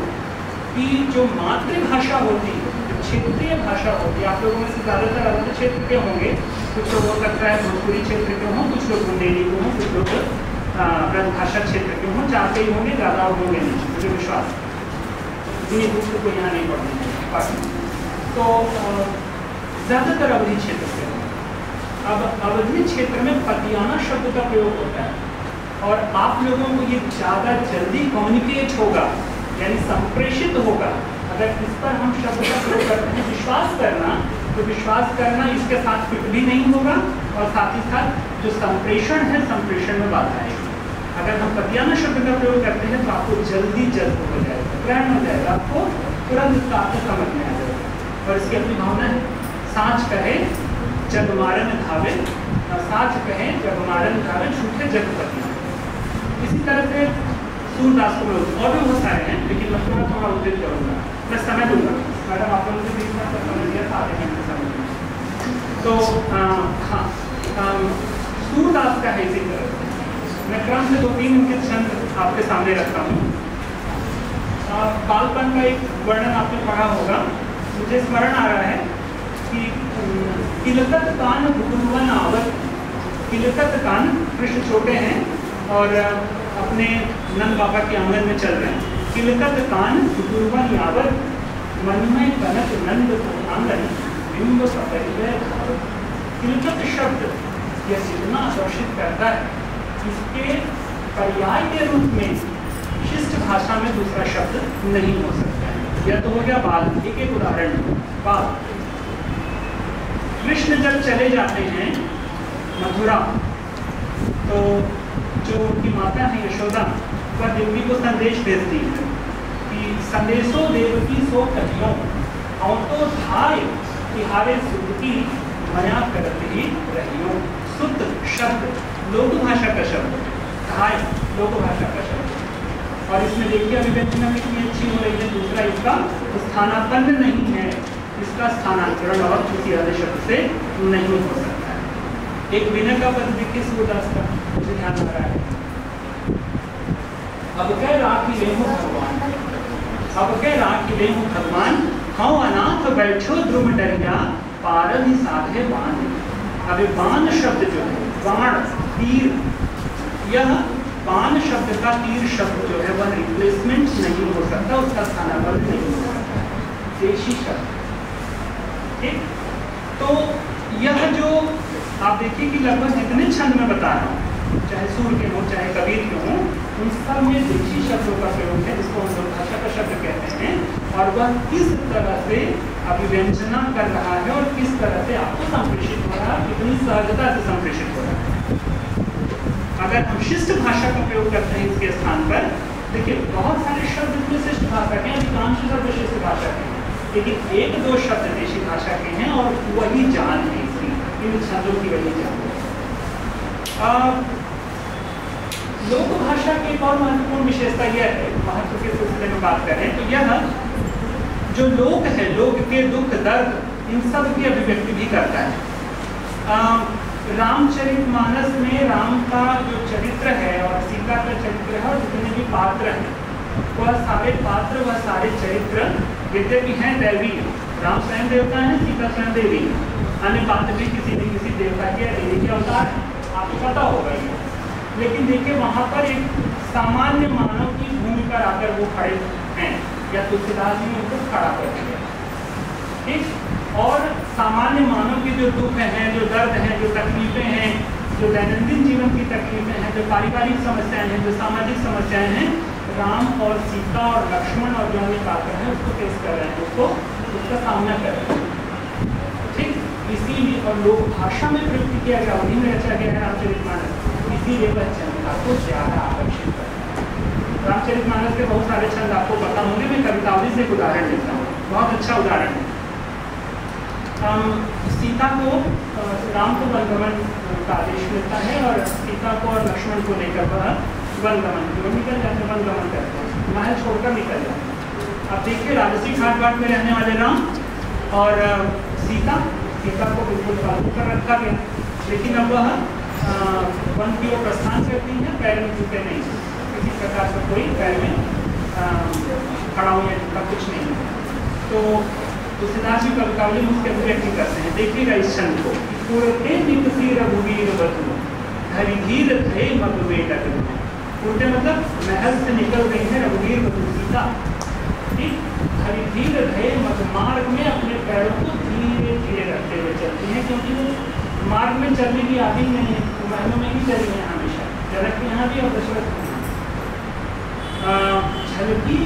कि जो मातृभाषा होती है, क्षेत्रीय भाषा होती है, आप लोगों में से ज्यादातर अलग क्षेत्र के होंगे, कुछ लोग हो सकता है भोजपुरी क्षेत्र के हों, कुछ लोग बुंदेली के हों, कुछ लोग ब्रजभाषा क्षेत्र के हों, चाहते ही होंगे, ज्यादा होंगे नहीं, मुझे विश्वास है। इतनी दूर को यहाँ नहीं पढ़ने तो ज्यादातर अवधि क्षेत्र के हों। अब अवधि क्षेत्र में पतियाना शब्द का प्रयोग होता है और आप लोगों को ये ज्यादा जल्दी कम्युनिकेट होगा, यानी संप्रेषित होगा अगर इस पर हम शब्द का प्रयोग करते हैं। विश्वास करना, तो विश्वास करना इसके साथ फिट भी नहीं होगा और साथ ही साथ जो संप्रेषण है, संप्रेषण में बाधा आएगी। अगर हम पतियाना शब्द का प्रयोग करते हैं तो आपको जल्दी जज्ब हो जाएगा, ग्रहण हो जाएगा, आपको तुरंत इसका आपको समझ में आ जाएगा। और इसकी अपनी भावना है, साँच कहे जग मारन धावे, साँच कहे जग मारन धावे, झूठे जग पतियाना। इसी तरह से सूरदास को और भी बहुत सारे हैं, लेकिन मैं थोड़ा उल्लेख करूँगा, मैं समय दूंगा। मैडम आप लोगों से बीच में समय दिया था, आधे घंटे समय। तो हाँ, सूरदास का है इसी तरह से। मैं क्रम से 2-3 उनके छंद आपके सामने रखता हूँ। बालपन का एक वर्णन आपने पढ़ा होगा, मुझे स्मरण आ रहा है कि किलकत कान भुगुवन आवत। किलकत कान, कृष्ण छोटे हैं और अपने नंद बाबा के आंगन में चल रहे हैं। किलकत कान भुगुवन आवत, मनमय कनक नंद आंगन, बिंब सपरिवय धावत। किलकत शब्द यह जितना आकर्षित करता है, इसके पर्याय के रूप में विशिष्ट भाषा में दूसरा शब्द नहीं हो सकता है। यह तो हो गया बाल। एक उदाहरण, बाल। कृष्ण जब चले जाते हैं मथुरा, तो जो उनकी माता है यशोदा, वह देवकी को संदेश भेजती है कि संदेशो देवकी सो कहियो, और तो धाय तिहारे सुध की मया करते ही रहियो। शुद्ध शब्द लोक भाषा का शब्द, धाय लोक भाषा का शब्द। और इसमें देखिए अभिव्यंजना कितनी अच्छी हो रही है। दूसरा, इसका स्थानापन्न नहीं है, इसका स्थानांतरण और किसी अन्य शब्द से नहीं हो सकता है। एक विनय का पद देखिए सूरदास का, मुझे ध्यान आ रहा है। अब कह राखी ले भगवान, अब कह राखी ले भगवान, हाँ अनाथ बैठो ध्रुव डरिया, पारद ही साधे बाण। अब बाण शब्द जो है, बाण तीर, यह बाण शब्द का तीर शब्द जो है वह रिप्लेसमेंट नहीं हो सकता, उसका स्थानापन्न नहीं हो सकता, देशी शब्द। ठीक, तो यह जो आप देखिए कि लगभग जितने छंद में बता रहा हूँ, चाहे सूर के हों चाहे कबीर के हों, उन सब में देशी शब्दों का प्रयोग है, जिसको हम लोक भाषा का शब्द कहते हैं। और वह किस तरह से अभिव्यंजना कर रहा है और किस तरह से आपको संप्रेषित हो रहा है, कितनी सहजता से संप्रेषित हो रहा है। अगर हम शिष्ट भाषा का प्रयोग करते हैं इसके स्थान पर, देखिए बहुत सारे शब्द इतने शिष्ट भाषा के हैं, अधिकांश शब्द शिष्ट भाषा के हैं, लेकिन 1-2 शब्द देशी भाषा के हैं और वही जान है इसकी, इन शब्दों की वही जान है। लोक भाषा की एक और महत्वपूर्ण विशेषता यह है, महत्व के सिलसिले में बात करें तो यह जो लोक है, लोक के दुख दर्द इन सब की अभिव्यक्ति भी करता है। रामचरितमानस में राम का जो चरित्र है और सीता का चरित्र है और जितने भी पात्र हैं, वह सारे पात्र वह सारे चरित्र यद्यपि हैं दैवीय, राम स्वयं देवता है, सीता स्वयं देवी है, अन्य पात्र भी किसी न किसी देवता के देवी के अवतार है, आपको पता होगा ये। लेकिन देखिए वहाँ पर एक सामान्य मानव की भूमिका आकर वो खड़े हैं, या तुलसीदास जी ने उनको खड़ा कर दिया, ठीक। और सामान्य मानव के जो दुख हैं, जो दर्द हैं, जो तकलीफें हैं, जो दैनंदिन जीवन की तकलीफें हैं, जो पारिवारिक समस्याएं हैं, जो सामाजिक समस्याएं हैं, राम और सीता और लक्ष्मण और जो अन्य पात्र हैं उसको फेस कर रहे हैं, उसका सामना कर रहे हैं, ठीक। इसीलिए और लोक भाषा में प्रयुक्त किया गया, उन्हीं में रचा गया है रामचरितमानस, इसीलिए वह जनता को ज्यादा आकर्षित करता है। रामचरितमानस के बहुत सारे छंद आपको पता होंगे, मैं कवितावली से एक उदाहरण देता हूँ, बहुत अच्छा उदाहरण है। सीता को राम को वनगमन का आदेश मिलता है और सीता को और लक्ष्मण को लेकर वह वनगमन निकल जाते हैं, वनगमन करते हैं, महल छोड़कर निकल जाते हैं। अब देखिए राजसी घाट बाट में रहने वाले राम और सीता को बिल्कुल काबू कर रखा गया, लेकिन अब वह वन की ओर प्रस्थान करती है, पैर में जूते नहीं, किसी प्रकार का कोई पैर में खड़ा हुआ का कुछ नहीं है। तो तुलसीदास जी कवितावली में उसके अभिव्यक्ति करते हैं, देखिएगा इस छंद को। पुरते निकसी रघुवीर बधु धरि धीर थे मधुमेह डगु। पुरते मतलब महल से निकल रही है रघुवीर बधु सीता, ठीक। धरि धीर थे मार्ग में अपने पैरों को धीरे धीरे रखते हुए चलती हैं, क्योंकि वो मार्ग में चलने की आदि नहीं है, वो महलों में ही चली है हमेशा, जनक के यहाँ भी और दशरथ के यहाँ। झलकी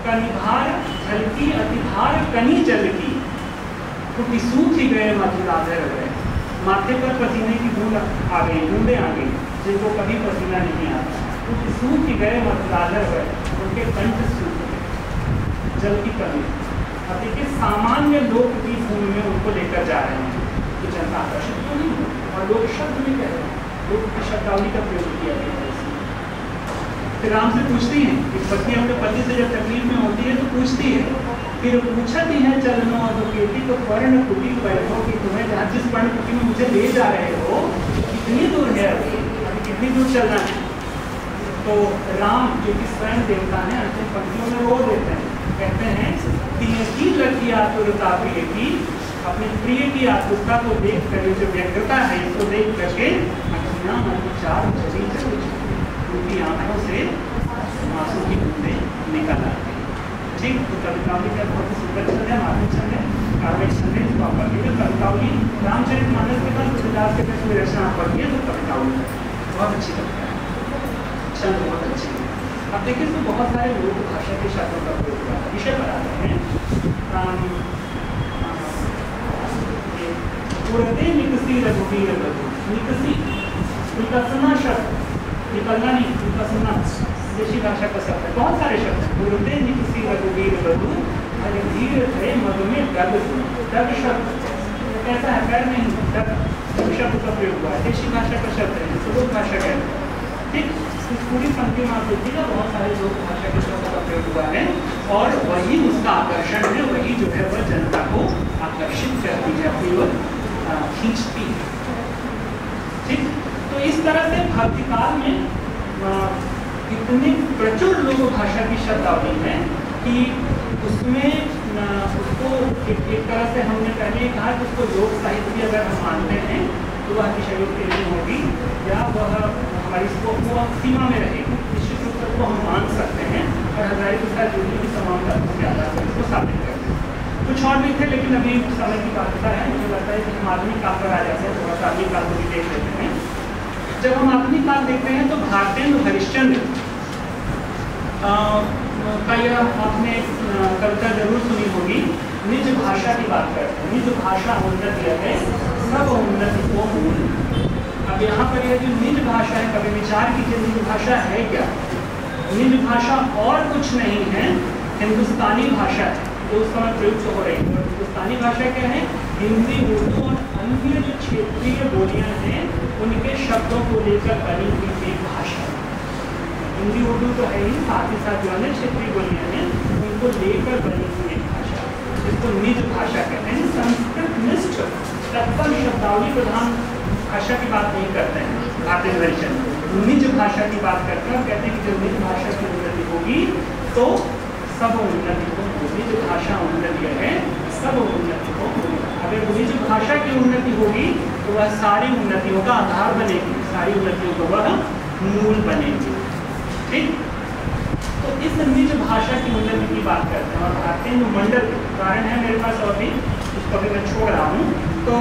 कनिभार झलकी अतिभार कनी जल की कुटी सूख ही गए मधुराधर गए। माथे पर पसीने की बूंद आ गई, बूंदे आ गई, जिनको कभी पसीना नहीं आता, कुटी सूख ही गए मधुराधर गए, उनके कंठ सूख गए, जल की कमी। अब देखिए सामान्य लोक की भूमि में उनको लेकर जा रहे हैं, तो जनता आकर्षित क्यों नहीं हो, और लोग शब्द में कह रहे हैं, लोग की शब्दावली का प्रयोग किया गया है। फिर राम से पूछती हैं कि पत्नी अपने पति से जब तकलीफ में होती है तो पूछती है, फिर पूछती है चलनो अधोकेती को पर्ण कुटी बैठो कि तुम्हें जहाँ जिस पर्ण कुटी में मुझे ले जा रहे हो कितनी दूर है, अभी कितनी दूर चलना है। तो राम जो कि स्वयं देवता है अंतिम पंक्तियों में रो देते हैं, कहते हैं की लगी आतुरता प्रिय की, अपने प्रिय की आतुरता को देख कर जो व्यग्रता है इसको देख करके अखियाँ चार चली चली, उनकी आंखों से आंसू की बूंदें निकल आती हैं, ठीक। तो कवितावली का बहुत ही सुंदर छंद है, मार्मिक छंद है, कार्मिक छंद है, इसको आप पढ़िए। कवितावली रामचरितमानस के बाद तुलसीदास के कृष्ण विरचना आप पढ़िए तो कवितावली बहुत अच्छी कविता है, छंद बहुत अच्छी है। अब देखिए इसमें बहुत सारे लोक भाषा के शब्दों का प्रयोग हुआ है। विषय पर आते हैं, पुरते निकसी रघुवीर बधु, निकसी निकसना शब्द, निकलना नहीं, निकसना देशी भाषा का शब्द है, बहुत सारे शब्द हैं। पुरते निकसी रघुवीर बधु धरि धीर थे मधुमेह डगु। डग शब्द कैसा है, पैर नहीं, डग शब्द का प्रयोग हुआ है, देशी भाषा का शब्द है, जिसको लोक भाषा कहते हैं, ठीक। इस पूरी पंक्ति में आप देखिएगा बहुत सारे लोक भाषा के शब्दों का प्रयोग हुआ है, और वही उसका आकर्षण है, वही जो है वह जनता को आकर्षित करती है, अपनी ओर खींचती है, ठीक। तो इस तरह से भक्तिकाल में इतनी प्रचुर लोक भाषा की शब्दावली है कि उसमें उसको एक तरह से हमने पहले कहा कि उसको लोक साहित्य अगर हम मानते हैं तो वह अतिशयोक्ति नहीं होगी, या वह हमारी वो सीमा में रहेगी, निश्चित रूप से वो हम मान सकते हैं, और हजारी के साथ जुड़ने की समानता के आधार पर इसको साबित करते हैं। कुछ और भी थे लेकिन अभी समय की बाध्यता है, मुझे लगता है कि हम आधुनिक काल पर आ जाते हैं, थोड़ा सा आधुनिक काल को भी देख लेते हैं। जब हम आधुनिक काल देखते हैं तो भारतेंदु हरिश्चंद्र का यह आपने कविता जरूर सुनी होगी, निज भाषा की बात करते हैं, निज भाषा उन्नत है सब उन्नति को मूल। अब यहाँ पर यह जो निज भाषा है, कभी विचार कीजिए निज भाषा है क्या। निज भाषा और कुछ नहीं है, हिंदुस्तानी भाषा है जो उस समय प्रयुक्त हो रही है। हिंदुस्तानी भाषा क्या है, हिंदी, उर्दू और अन्य जो क्षेत्रीय बोलियां हैं उनके शब्दों को लेकर बनी हुई एक भाषा। हिंदी उर्दू तो है ही, साथ ही साथ जो अन्य क्षेत्रीय बोलियां हैं उनको लेकर बनी हुई एक भाषा, जिसको निज भाषा कहते हैं। संस्कृत निष्ठ तत्पर शब्दावली प्रधान भाषा की बात नहीं करते हैं भारतीय दर्शन, निज भाषा की बात करते हैं और कहते हैं कि जब निज भाषा की उन्नति होगी तो सब उन्नति को, निज भाषा उन्नति है सब उन्नति को। अगर निज भाषा की उन्नति होगी तो वह सारी उन्नतियों का आधार बनेगी, सारी उन्नतियों का वह मूल बनेगी। ठीक, तो इस निज भाषा की उन्नति की बात करते हैं। और भारतीय मंडल उदाहरण है मेरे पास और भी, उसको भी मैं छोड़ रहा हूँ। तो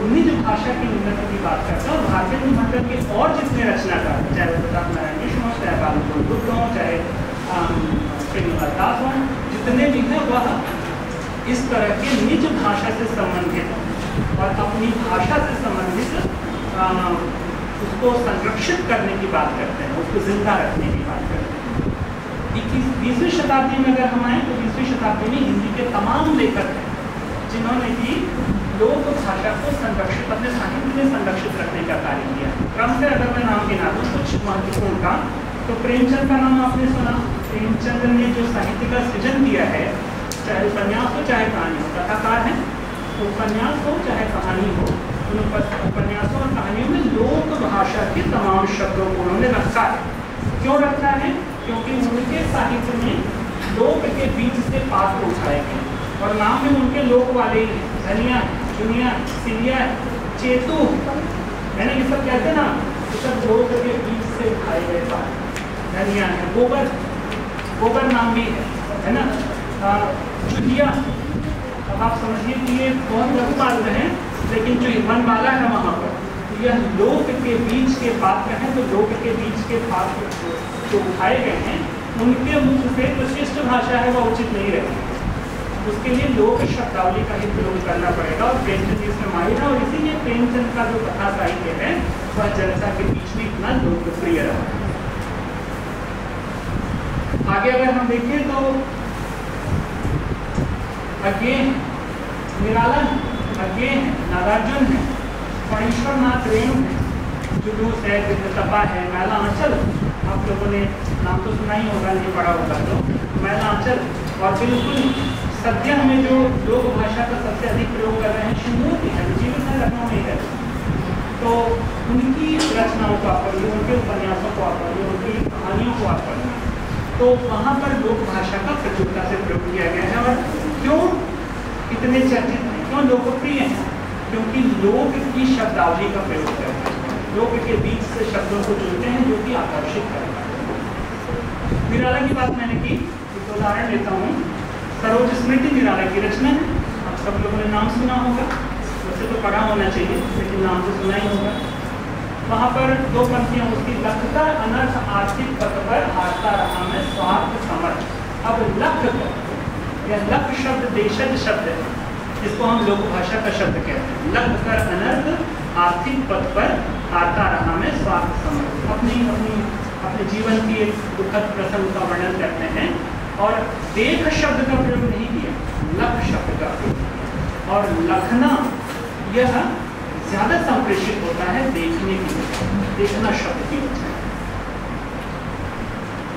निज भाषा की उन्नति की बात करते हैं और भारतीय मंडल के और जितने रचनाकार, चाहे वो प्रताप नारायण मिश्र हों, चाहे बालगोपाल बुद्ध हों, चाहे श्रीनिवास दास हों, जितने भी हैं वह इस तरह के निज भाषा से संबंधित और अपनी भाषा से संबंधित उसको संरक्षित करने की बात करते हैं, उसको जिंदा रखने की बात करते हैं। 20वीं शताब्दी में अगर हम आए तो 20वीं शताब्दी में हिंदी के तमाम लेखक हैं जिन्होंने भी लोक भाषा को संरक्षित, अपने साहित्य में संरक्षित रखने का कार्य किया। क्रम से अगर मैं नाम गिना दूँ कुछ महत्वपूर्ण का, तो प्रेमचंद का नाम आपने सुना। प्रेमचंद ने जो साहित्य का सृजन किया है, चाहे उपन्यास हो चाहे कहानी हो, कथाकार है, उपन्यास हो चाहे कहानी हो, उन उपन्यासों और कहानियों में लोक भाषा के तमाम शब्दों को उन्होंने रखा है। क्यों रखा है? क्योंकि उनके साहित्य में लोक के बीच से पात्र उठाए गए और नाम में उनके लोक वाले ही, धनिया, चुनिया, सिलिया, चेतु है ना, ये सब कहते हैं ना, ये सब लोक के बीच से उठाए गए पात्र। धनिया है, गोबर, गोबर नाम भी है ना, चुनिया। अब आप समझिए कि ये बहुत लघु पात्र हैं, लेकिन जो वनमाला है वहाँ पर यह लोक के बीच के पात्र हैं। तो लोक के बीच के पात्र जो उठाए गए हैं उनके मुख से जो शिष्ट भाषा है वह उचित नहीं रहेगी, उसके लिए लोक शब्दावली का ही प्रयोग करना पड़ेगा। और प्रेमचंद इसमें माहिर है और इसीलिए प्रेमचंद का जो कथा साहित्य है वह जनता के बीच में इतना लोकप्रिय रहा। आगे अगर हम देखें तो अज्ञे निराला, अज्ञे नागार्जुन है, फणीश्वर नाथ रेणु है, जुलूस है, तपा है, मैला आंचल, आप लोगों ने नाम तो सुना ही होगा, नहीं पढ़ा होगा तो, मैला आंचल। और बिल्कुल सद्य में जो लोक भाषा का सबसे अधिक प्रयोग कर रहे हैं शिवमूर्ति है, जीवित है, लखनऊ में है। तो उनकी रचनाओं को आप पढ़िए, उनके उपन्यासों को आप पढ़िए, उनकी कहानियों को आप पढ़िए, तो वहाँ पर लोक भाषा का प्रचुरता से प्रयोग किया गया है। और क्यों इतने चर्चित हैं, क्यों लोकप्रिय हैं? क्योंकि लोक की शब्दावली का प्रयोग करते हैं, लोक के बीच से शब्दों को जोड़ते हैं जो कि आकर्षित करता है। निराला की बात मैंने की, एक उदाहरण लेता हूँ। सरोज स्मृति निराला की रचना है, आप सब लोगों ने नाम सुना होगा, वैसे तो पढ़ा होना चाहिए लेकिन नाम तो सुना ही होगा। वहाँ पर दो पंक्तियाँ उसकी, लखकर अनर्थ आर्थिक पथ पर हारता रहा मैं स्वार्थ समर्थ। अब लख, यह लख शब्द देशज शब्द है, जिसको हम लोक भाषा का शब्द कहते हैं। लख कर अनर्थ आर्थिक पथ पर हारता रहा मैं स्वार्थ समर्थ। अपने जीवन की एक दुखद प्रसंग का वर्णन करते हैं और देख शब्द का प्रयोग नहीं किया, लख शब्द का प्रयोग। और लखना यह ज्यादा संप्रेषित होता है देखने की, देखना शब्द की वजह।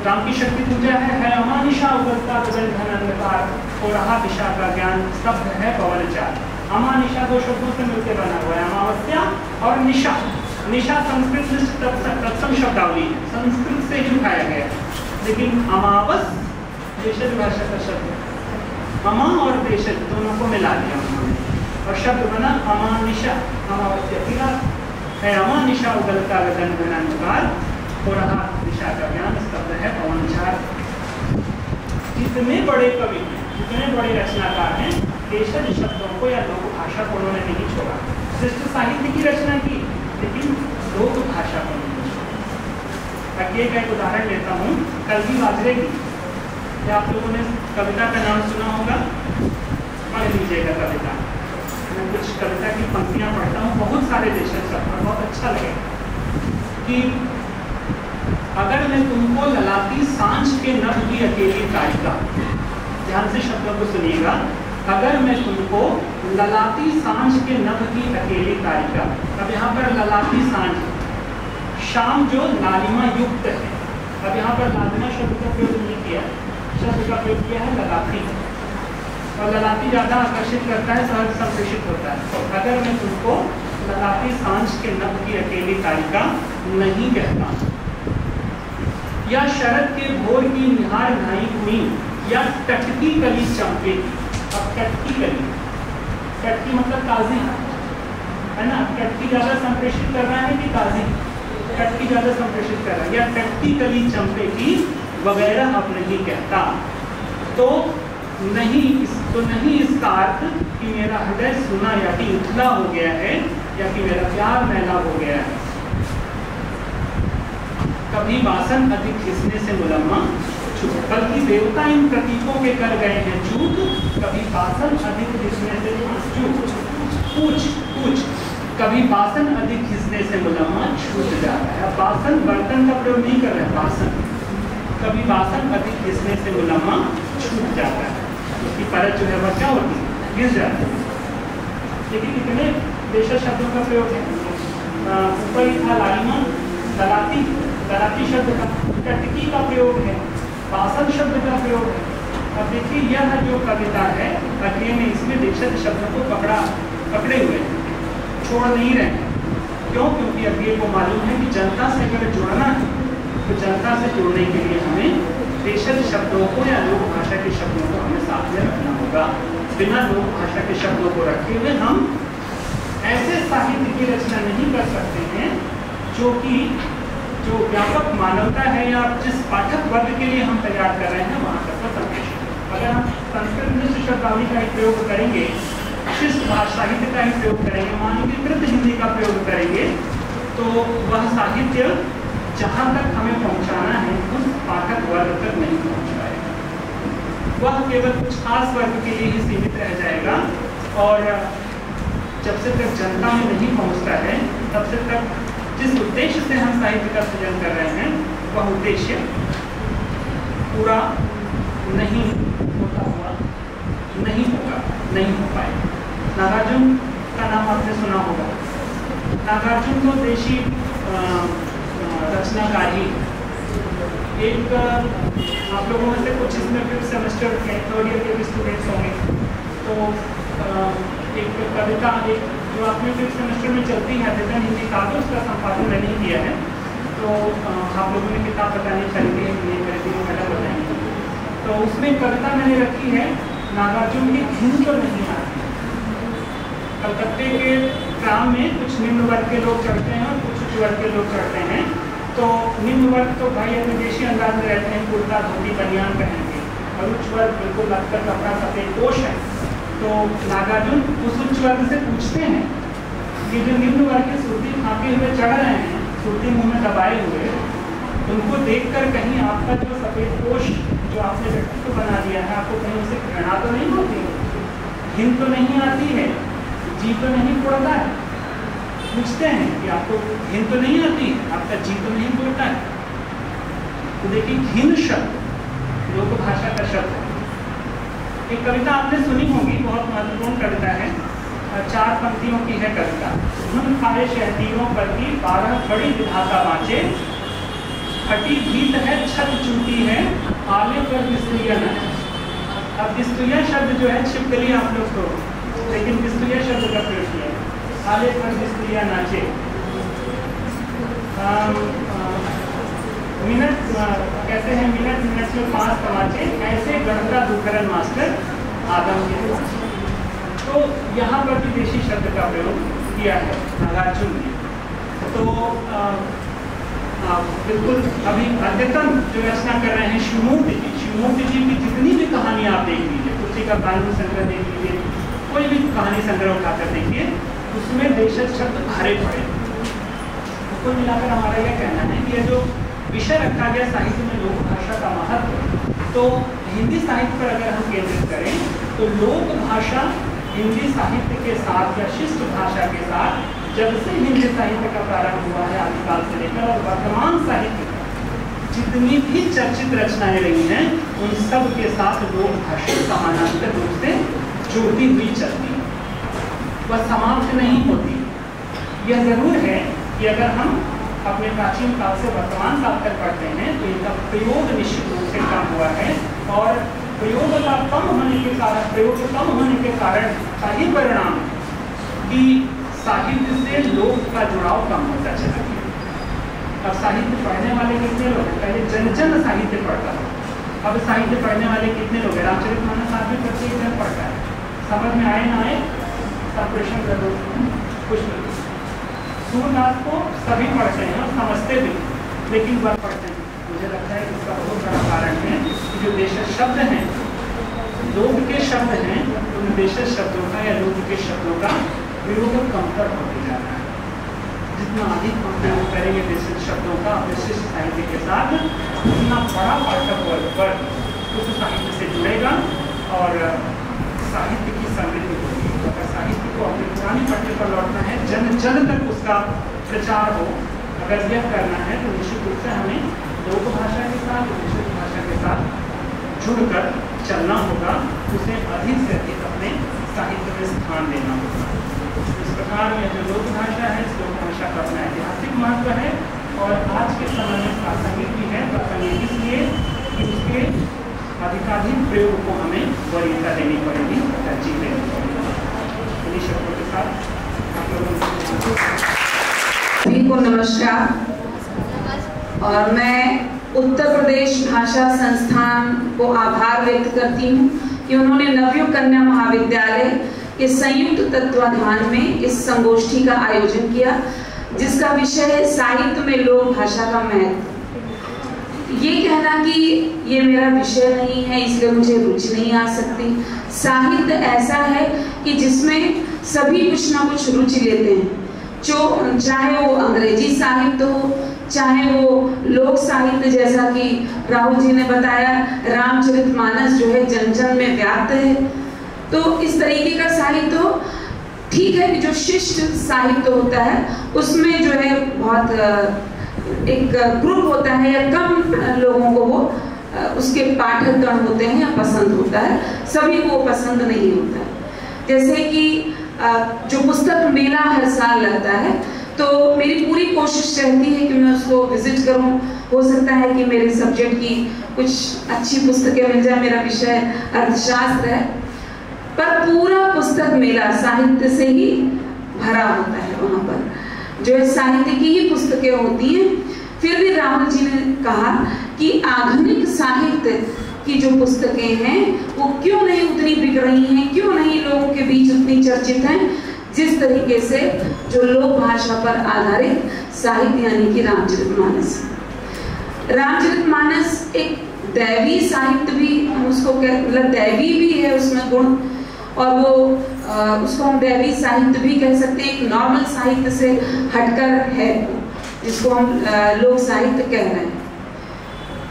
राम की शक्ति पूजा है अमानिशा उगलता गगन घन अंधकार, हो रहा दिशा का ज्ञान, स्तब्ध है पवन चार। अमानिशा दो शब्दों से मिलकर बना हुआ है, अमावस्या और निशा। निशा संस्कृत तत्सम शब्दावली है, संस्कृत से ही उठाया गया है, लेकिन अमावस देशज भाषा का शब्द है। अमा और देशज दोनों को मिला दिया उन्होंने और शब्द बना अमानिशा, अमावस्या की रात है। अमानिशा उगलता गगन घन अंधकार, हो रहा दिशा का ज्ञान, स्तब्ध है पवन चार। जितने बड़े कवि हैं, जितने बड़े रचनाकार हैं, देशज शब्दों को या लोक भाषा को उन्होंने नहीं छोड़ा। श्रेष्ठ साहित्य की रचना की, लेकिन लोक भाषा को नहीं छोड़ा। आगे का एक उदाहरण लेता हूँ, कलगी बाजरे की। क्या आप लोगों ने कविता का नाम सुना होगा? पढ़ लीजिएगा कविता। मैं कुछ कविता की पंक्तियाँ पढ़ता हूँ, बहुत सारे देशज शब्द, बहुत अच्छा लगेगा कि अगर मैं तुमको ललाती सांझ के नभ की अकेली तारिका, ध्यान से शब्दों को सुनिएगा। अगर मैं तुमको ललाटी सांझ के नभ की अकेली तारिका, अब यहाँ पर ललाटी सांझ, शाम जो लालिमा युक्त है, अब यहाँ पर लालिमा शब्द का प्रयोग नहीं किया, शब्द का प्रयोग किया है ललाटी, और ललाटी ज़्यादा आकर्षित करता है, सहज संप्रेषित होता है। तो अगर मैं तुमको ललाटी सांझ के नभ की अकेली तारिका नहीं कहता, या शरद के भोर की निहार ढाई हुई, या टटकी कली चंपे की। अब टटकी कली, टटकी मतलब ताजी है ना, टटकी ज्यादा संप्रेषित कर रहा है कि ताजी, टटकी ज्यादा संप्रेषित कर रहा है, या टटकी कली चंपे की वगैरह अब नहीं कहता। तो नहीं इसका अर्थ कि मेरा हृदय सुना या कि उथला हो गया है, या कि मेरा प्यार मैला हो गया है। कभी वासन अधिक खिसने से मुलम्मा चूक, बल्कि देवता इन प्रतीकों के कर गए हैं चूक, कभी वासन अधिक खिसने से चूक, पूछ, कभी वासन अधिक खिसने से मुलम्मा छूट जाता है। वासन बर्तन का प्रयोग नहीं कर रहे हैं, वासन, कभी वासन अधिक खिसने से मुलम्मा छूट जाता है, उसकी परत जो है वह क्या होती है, घिस जाती है। लेकिन कितने देशज शब्दों का प्रयोग है, ऊपर ही था लालिमा, ललाटी शब्द का, टटकी का प्रयोग है, वासन शब्द का प्रयोग है। अब देखिए यह जो कविता है, अगले में इसमें देशज शब्दों को पकड़े हुए छोड़ नहीं रहे हैं। क्यों? क्योंकि अगले को मालूम है कि जनता से अगर जुड़ना है तो जनता से जुड़ने के लिए हमें देशज शब्दों को या लोक भाषा के शब्दों को हमें साथ में रखना होगा। बिना लोक भाषा के शब्दों को रखे हुए हम ऐसे साहित्य की रचना नहीं कर सकते हैं जो व्यापक मानवता है या जिस पाठक वर्ग के लिए हम तैयार कर रहे हैं वहाँ तक का संप्रेषण। अगर हम संस्कृत मिश्र शब्दावली का ही प्रयोग करेंगे, शिष्ट भाषा साहित्य का ही प्रयोग करेंगे, मानकीकृत हिंदी का प्रयोग करेंगे, तो वह साहित्य जहाँ तक हमें पहुँचाना है उस पाठक वर्ग तक नहीं पहुँच पाएगा। वह केवल कुछ खास वर्ग के लिए ही सीमित रह जाएगा, और जब से तक जनता में नहीं पहुँचता है तब से तक जिस उद्देश्य से हम साहित्य का सृजन कर रहे हैं वह उद्देश्य पूरा नहीं होता हुआ नहीं हो पाएगा। नागार्जुन का नाम आपने सुना होगा। नागार्जुन तो देशी रचनाकार ही, एक आप लोगों में से कुछ इसमें 5th सेमेस्टर के 3rd ईयर के स्टूडेंट्स होंगे, तो एक कविता जो आपने 5th सेमेस्टर में चलती है अध्ययन हिंदी काव्य, उसका संपादन मैंने ही किया है। तो आप लोगों ने किताब बतानी खरीदी है कि नहीं खरीदी है, मैंने बताएंगे। तो उसमें कविता मैंने रखी है नागार्जुन की घिन तो नहीं आती। कलकत्ते के ट्राम में कुछ निम्न वर्ग के लोग चढ़ते हैं और कुछ उच्च वर्ग के लोग चढ़ते हैं। तो निम्न वर्ग तो भाई अपने देशी अंदाज में रहते हैं, कुर्ता धोती बनियान पहनेंगे, और उच्च वर्ग बिल्कुल लगकर कपड़ा सफेद पोश है। तो नागार्जुन उस उच्च वर्ग से पूछते हैं कि जो निम्न वर्ग के सुर्ती खाके हुए चढ़ रहे हैं, सुर्ती मुंह में दबाए हुए, उनको देखकर कहीं आपका जो सफेद पोश जो आपने व्यक्तित्व बना दिया है, आपको कहीं उसे घृणा तो नहीं होती, घिन तो नहीं आती है, जी तो नहीं पड़ता है? पूछते हैं कि आपको घिन तो नहीं आती है, आपका जी तो नहीं पड़ता है? तो देखिए घिन शब्द लोक भाषा का शब्द है। एक कविता आपने सुनी होगी, बहुत महत्वपूर्ण कविता है, 4 पंक्तियों की है कविता। धुन खाए शहतीरों पर की 12 बड़ी विधाता बाँचे, फटी भीत है छत चूटी है, आले पर बिस्तुया न है। अब बिस्तुया शब्द जो है छिप गली आप लोग को, लेकिन बिस्तुया शब्द का प्रयोग किया है, आले पर बिस्तुया नाचे। मिनट कहते हैं मिनट में 5 तमाचे, ऐसे गणता दुखरन मास्टर आदम के। तो यहाँ पर भी देशी शब्द का प्रयोग किया है नागार्जुन ने। तो बिल्कुल अभी अद्यतन जो रचना कर रहे हैं शिवमूर्ति जी की जितनी भी कहानी आप देख लीजिए, तुलसी का कानून संग्रह देख लीजिए, कोई भी कहानी संग्रह उठाकर देखिए, उसमें देशज शब्द भरे पड़े। कुल मिलाकर हमारा यह कहना है कि यह जो विषय रखा गया साहित्य में लोक भाषा का महत्व, तो हिंदी साहित्य पर अगर हम केंद्रित करें तो लोक भाषा हिंदी साहित्य के साथ या शिष्ट भाषा के साथ जब से हिंदी साहित्य का प्रारंभ हुआ है आदिकाल से लेकर और वर्तमान साहित्य जितनी भी चर्चित रचनाएं रही हैं उन सब के साथ लोक भाषा समानांतर रूप से जुड़ती हुई चलती है, वह समाप्त नहीं होती। यह जरूर है कि अगर हम अपने प्राचीन काल से वर्तमान काल तक पढ़ते हैं तो इनका प्रयोग निश्चित रूप से कम हुआ है, और प्रयोग का कम होने के कारण, प्रयोग कम होने के कारण का ही परिणाम कि साहित्य से लोग का जुड़ाव कम होता चला गया। अब साहित्य पढ़ने वाले कितने लोग हैं? पहले जन जन साहित्य पढ़ता था, अब साहित्य पढ़ने वाले कितने लोग हैं? रामचरितमानस आदमी प्रत्येक जन पढ़ता है, समझ में आए ना आए सब प्रश्न कर दो कुछ नहीं। सूरदास को सभी पढ़ते हैं और समझते भी, लेकिन वह पढ़ते हैं। मुझे लगता है कि इसका बहुत बड़ा कारण है कि जो देशज शब्द हैं, लोग के शब्द हैं, उन देशज शब्दों का या लोग के शब्दों का प्रयोग कमतर होते जा रहा है। जितना अधिक हम प्रयोग करेंगे देशज शब्दों का विशिष्ट साहित्य के साथ, उतना बड़ा पाठक वर्ग उस साहित्य से जुड़ेगा और साहित्य की समृद्धि होगी। अगर साहित्य को अपने पुरानी पट्टे पर लौटना है, जन जन तक उसका प्रचार हो, अगर यह करना है तो निश्चित रूप से हमें लोक भाषा के साथ, विशिष्ट भाषा के साथ जुड़कर चलना होगा, उसे अधिक से अधिक अपने साहित्य में स्थान देना होगा। इस प्रकार यह जो लोक भाषा है, इस लोक भाषा का अपना ऐतिहासिक महत्व है और आज के समय में प्रासंगिक भी है। प्रासंगिक इसलिए कि उसके अधिकाधिक प्रयोग को हमें वरीयता देनी पड़ेगी, तरजीह देनी पड़ेगी। इन्हीं शब्दों के साथ आप लोगों सभी को नमस्कार। और मैं उत्तर प्रदेश भाषा संस्थान को आभार व्यक्त करती हूँ कि उन्होंने नवयुग कन्या महाविद्यालय के संयुक्त तत्वाधान में इस संगोष्ठी का आयोजन किया, जिसका विषय है साहित्य में लोक भाषा का महत्व। ये कहना कि ये मेरा विषय नहीं है इसलिए मुझे रुचि नहीं आ सकती। साहित्य ऐसा है कि जिसमें सभी कुछ ना कुछ रुचि लेते हैं, जो चाहे वो अंग्रेजी साहित्य हो, चाहे वो लोक साहित्य, जैसा कि राहुल जी ने बताया रामचरितमानस जो है जन जन में व्याप्त है। तो इस तरीके का साहित्य हो, ठीक है कि जो शिष्ट साहित्य होता है उसमें जो है बहुत एक ग्रुप होता है या कम लोगों को वो उसके पाठक गण होते हैं या पसंद होता है, सभी को पसंद नहीं होता है। जैसे कि जो पुस्तक मेला हर साल लगता है, तो मेरी पूरी कोशिश रहती है कि मैं उसको विजिट करूं। हो सकता है कि मेरे सब्जेक्ट की कुछ अच्छी पुस्तकें मिल जाए, मेरा विषय अर्थशास्त्र है, पर पूरा पुस्तक मेला साहित्य से ही भरा होता है। वहाँ पर जो है साहित्य की ही पुस्तकें होती हैं। फिर भी राहुल जी ने कहा कि आधुनिक साहित्य की जो पुस्तकें हैं वो क्यों नहीं उतनी बिक रही हैं, क्यों नहीं लोगों के बीच उतनी चर्चित हैं जिस तरीके से जो लोक भाषा पर आधारित साहित्य यानी कि रामचरितमानस। रामचरितमानस एक दैवी साहित्य भी हम उसको मतलब दैवी भी है उसमें गुण, और वो उसको हम दैवी साहित्य भी कह सकते हैं। एक नॉर्मल साहित्य से हटकर है जिसको हम लोक साहित्य कह रहे हैं।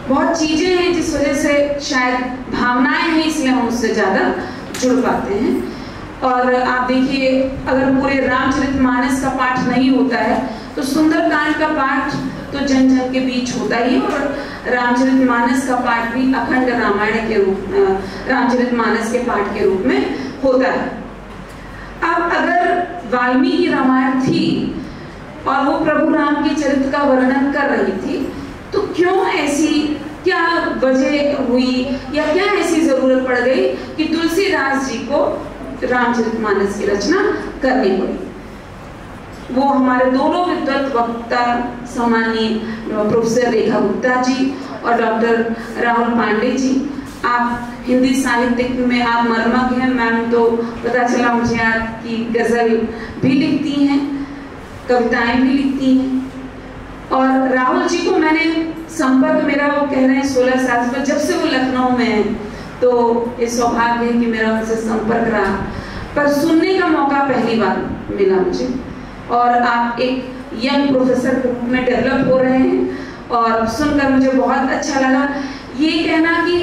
बहुत चीजें हैं जिस वजह से शायद भावनाएं हैं इसलिए हम उससे ज्यादा जुड़ पाते हैं। और आप देखिए अगर पूरे रामचरितमानस का पाठ नहीं होता है तो सुंदरकांड का पाठ तो जन जन के बीच होता ही, और रामचरितमानस का पाठ भी अखंड रामायण के रूप रामचरितमानस के पाठ के रूप में होता है। अब अगर वाल्मीकि रामायण थी और वो प्रभु राम के चरित्र का वर्णन कर रही थी, तो क्यों ऐसी क्या वजह हुई या क्या ऐसी जरूरत पड़ गई कि तुलसीदास जी को रामचरितमानस की रचना करनी पड़ी? वो हमारे दोनों विद्वत वक्ता सम्मानीय प्रोफेसर रेखा गुप्ता जी और डॉक्टर राहुल पांडे जी, आप हिंदी साहित्य में आप मर्मज्ञ हैं। मैम तो पता चला मुझे आपकी गजल भी लिखती हैं, कविताएं भी लिखती हैं। और राहुल जी को मैंने संपर्क मेरा वो कह रहे हैं 16 साल पर, जब से वो लखनऊ में है, तो ये सौभाग्य है कि मेरा उनसे संपर्क रहा, पर सुनने का मौका पहली बार मिला मुझे। और आप एक यंग प्रोफेसर के रूप में डेवलप हो रहे हैं और सुनकर मुझे बहुत अच्छा लगा। ये कहना कि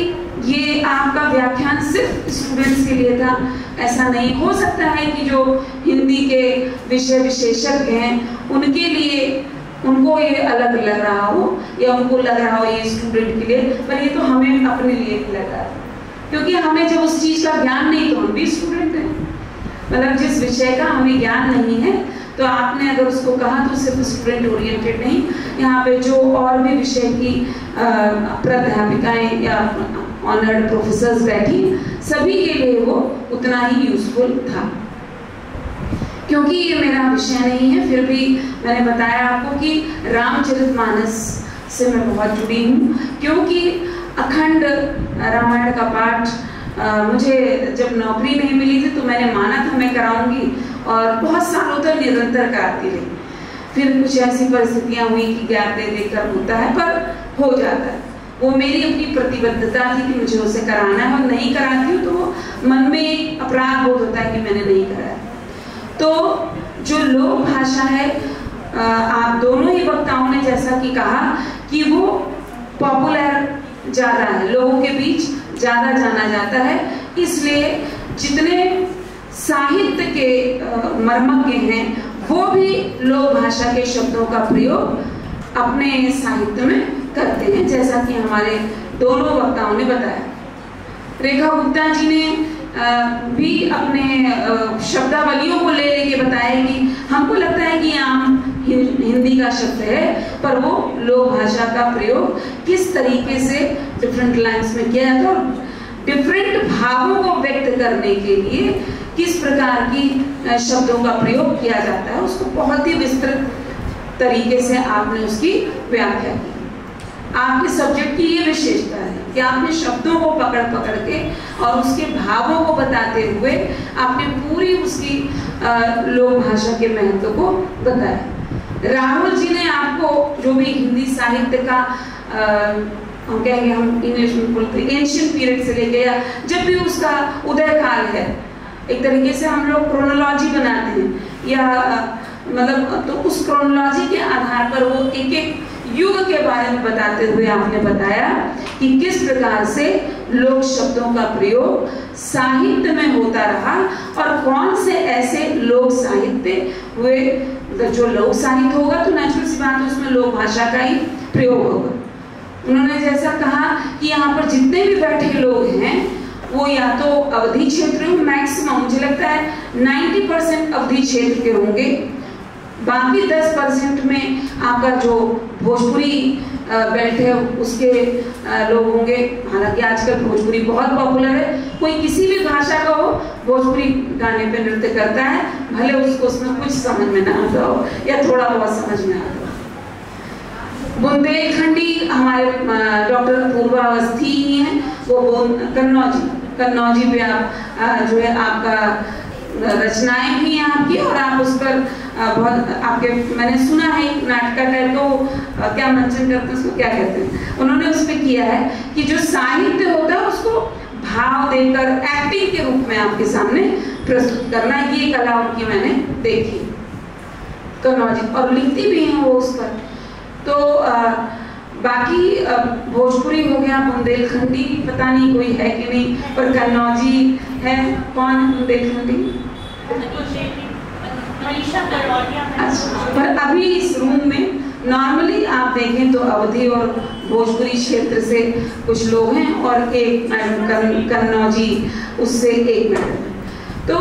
ये आपका व्याख्यान सिर्फ स्टूडेंट्स के लिए था, ऐसा नहीं हो सकता है कि जो हिंदी के विषय विशेषज्ञ हैं उनके लिए उनको ये अलग लग रहा हो या उनको लग रहा हो ये स्टूडेंट के लिए, पर ये तो हमें अपने लिए भी लगा है। क्योंकि हमें जब उस चीज का ज्ञान नहीं, तो हम भी स्टूडेंट हैं, मतलब जिस विषय का हमें ज्ञान नहीं है तो आपने अगर उसको कहा तो सिर्फ स्टूडेंट ओरिएंटेड नहीं, यहाँ पे जो और भी विषय की प्राध्यापिकाएं या ऑनर्ड प्रोफेसर्स बैठी, सभी के लिए वो उतना ही यूजफुल था। क्योंकि ये मेरा विषय नहीं है, फिर भी मैंने बताया आपको कि रामचरितमानस से मैं बहुत जुड़ी हूँ, क्योंकि अखंड रामायण का पाठ मुझे जब नौकरी नहीं मिली थी तो मैंने माना था मैं कराऊंगी, और बहुत सालों तक निरंतर कराती रही। फिर कुछ ऐसी परिस्थितियां हुई कि गैप दे देकर होता है, पर हो जाता है। वो मेरी अपनी प्रतिबद्धता थी कि मुझे उसे कराना है, और नहीं कराती हूँ तो मन में एक अपराध बोध होता है कि मैंने नहीं कराया। तो जो लोक भाषा है, आप दोनों ही वक्ताओं ने जैसा कि कहा कि वो पॉपुलर ज्यादा है, लोगों के बीच ज्यादा जाना जाता है, इसलिए जितने साहित्य के मर्मज्ञ हैं वो भी लोक भाषा के शब्दों का प्रयोग अपने साहित्य में करते हैं, जैसा कि हमारे दोनों वक्ताओं ने बताया। रेखा गुप्ता जी ने भी अपने शब्दावलियों को ले लेके बताया कि हमको लगता है कि आम हिंदी का शब्द है, पर वो लोक भाषा का प्रयोग किस तरीके से डिफरेंट लाइन्स में किया जाता है, और डिफरेंट भावों को व्यक्त करने के लिए किस प्रकार की शब्दों का प्रयोग किया जाता है, उसको बहुत ही विस्तृत तरीके से आपने उसकी व्याख्या की। आपके सब्जेक्ट की ये विशेषता है कि आपने शब्दों को पकड़ पकड़ के और उसके भावों को बताते हुए आपने पूरी उसकी लोक भाषा के महत्व को बताया। राहुल जी ने आपको जो भी हिंदी साहित्य का हम कहेंगे, हम इंग्लिश में बोलते हैं एंशिएंट पीरियड से लेके, या जब भी उसका उदय काल है, एक तरीके से हम लोग क्रोनोलॉजी बनाते हैं, या मतलब तो उस क्रोनोलॉजी के आधार पर वो एक एक युग के बारे में बताते हुए आपने बताया कि किस प्रकार से लोक शब्दों का प्रयोग साहित्य में होता रहा, और कौन से ऐसे लोक साहित्य हुए। जो लोक साहित्य होगा तो नेचुरल सी बात है उसमें लोक भाषा का ही प्रयोग होगा। उन्होंने जैसा कहा कि यहाँ पर जितने भी बैठे लोग हैं वो या तो अवधि क्षेत्र में, मैक्सिमम मुझे लगता है 90% अवधि क्षेत्र के होंगे, बाकी 10% में आपका जो भोजपुरी बेल्ट है उसके लोग होंगे। हालांकि आजकल भोजपुरी बहुत पॉपुलर है, कोई किसी भी भाषा का हो भोजपुरी गाने पे नृत्य करता है, भले उसको उसमें कुछ समझ में ना आता हो या थोड़ा बहुत समझ में आता हो। बुंदेलखंडी हमारे डॉक्टर पूर्वा अवस्थी ही हैं, वो कन्नौजी पे आप जो है आपका रचनाएं भी हैं आपकी, और आप उस पर बहुत आपके मैंने सुना है नाटक टाइप को क्या मंचन करते हैं, उसको क्या कहते हैं, उन्होंने उस पर किया है कि जो साहित्य होता है उसको भाव देकर एक्टिंग के रूप में आपके सामने प्रस्तुत करना, ये कला उनकी मैंने देखी कन्नौजी, और लिखती भी हैं वो उस पर। तो बाकी भोजपुरी हो गया, बुंदेलखंडी पता नहीं कोई है कि नहीं, पर कन्नौजी है। कौन है बुंदेलखंडी? अच्छा, पर अभी इस रूम में नॉर्मली आप देखें तो अवधि और भोजपुरी क्षेत्र से कुछ लोग हैं, और एक मैडम कन्नौजी, उससे एक मैडम। तो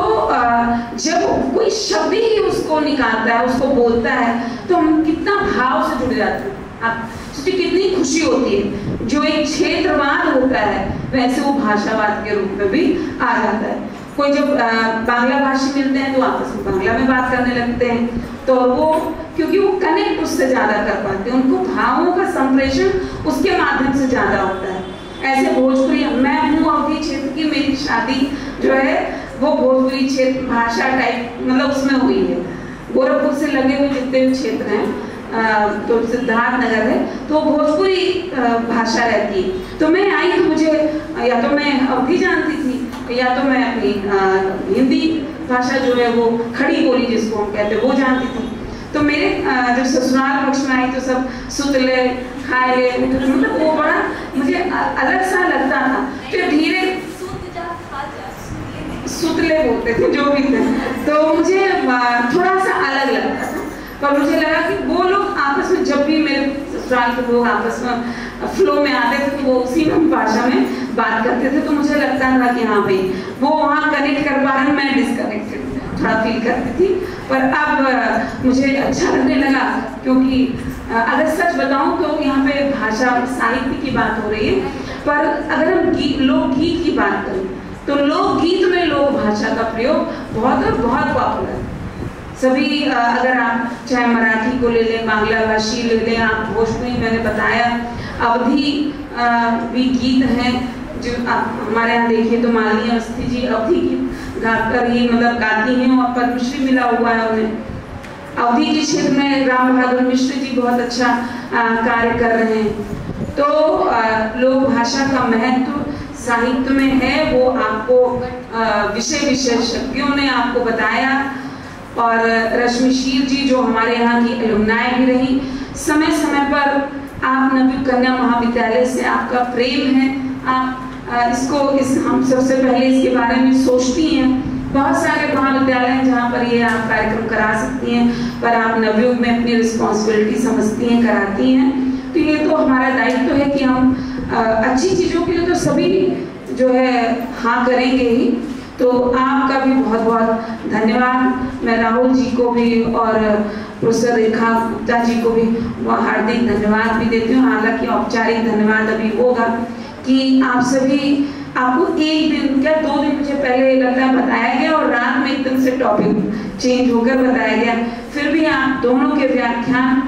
जब कोई शब्द ही उसको निकालता है, उसको बोलता है, तो हम कितना भाव से जुड़ जाते हैं। आप सोचिए कितनी खुशी होती है। जो एक क्षेत्रवाद होता है वैसे वो भाषावाद के रूप में भी आ जाता है। कोई जब बांग्ला भाषी मिलते हैं तो आपस में बांग्ला में बात करने लगते हैं, तो वो क्योंकि वो कनेक्ट उससे ज्यादा कर पाते हैं, उनको भावों का संप्रेषण उसके माध्यम से ज्यादा होता है। ऐसे भोजपुरी, मैं हूँ अवधि क्षेत्र की, मेरी शादी जो है वो भोजपुरी क्षेत्र भाषा टाइप मतलब उसमें हुई है। गोरखपुर से लगे हुए जितने भी क्षेत्र हैं, तो सिद्धार्थ नगर है, तो भोजपुरी भाषा रहती है। तो मैं आई तो मुझे या तो मैं अवधि जानती थी, या तो मैं अपनी हिंदी भाषा जो है वो खड़ी बोली जिसको हम कहते हैं वो जानती थी। तो मेरे जब ससुराल पक्ष में आई तो सब सुत ले, खाए ले, मतलब वो बड़ा मुझे अलग सा लगता था। फिर धीरे सुतले बोलते थे जो भी थे, तो मुझे थोड़ा सा अलग लगता था। पर मुझे लगा कि वो लोग आपस में जब भी मेरे ससुराल के लोग आपस में फ्लो में आते थे, तो वो उसी में भाषा में बात करते थे, तो मुझे लगता था कि हाँ भाई वो वहाँ कनेक्ट कर पा रहे हैं, मैं डिसकनेक्टेड थोड़ा फील करती थी। पर अब मुझे अच्छा लगने लगा, क्योंकि अगर सच बताऊं तो यहाँ पे भाषा साहित्य की बात हो रही है, पर अगर हम लोकगीत की बात करें तो लोकगीत में लोक भाषा का प्रयोग बहुत पॉपुलर है। सभी अगर आप चाहे मराठी को ले लें, बांग्ला भाषी ले लें, आप भोजपुरी मैंने बताया, अवधी भी गीत हैं जो हमारे यहाँ देखिए तो मालिनी अवस्थी जी अवधी गीत गाकर ही मतलब गाती हैं और पद्मश्री मिला हुआ है उन्हें। अवधी के क्षेत्र में राम बहादुर मिश्र जी बहुत अच्छा कार्य कर रहे हैं। तो लोक भाषा का महत्व साहित्य में है, वो आपको विषय विशेषज्ञों ने आपको बताया। और रश्मि शील जी जो हमारे यहाँ की एलुमनाई भी रही, समय समय पर आप नवयुग कन्या महाविद्यालय से आपका प्रेम है, आप हम सबसे पहले इसके बारे में सोचती हैं। बहुत सारे महाविद्यालय हैं जहाँ पर ये आप कार्यक्रम करा सकती हैं, पर आप नवयुग में अपनी रिस्पॉन्सिबिलिटी समझती हैं, कराती हैं। तो ये तो हमारा दायित्व है कि हम अच्छी चीज़ों के लिए तो सभी जो है हाँ करेंगे ही। तो आपका भी बहुत बहुत धन्यवाद। मैं राहुल जी को भी और प्रोफेसर रेखा गुप्ता जी को भी हार्दिक धन्यवाद भी देती हूँ। हालांकि औपचारिक धन्यवाद अभी होगा कि आप सभी, आपको एक दिन क्या 2 दिन मुझे पहले लगता है बताया गया और रात में एकदम से टॉपिक चेंज होकर बताया गया, फिर भी आप दोनों के व्याख्यान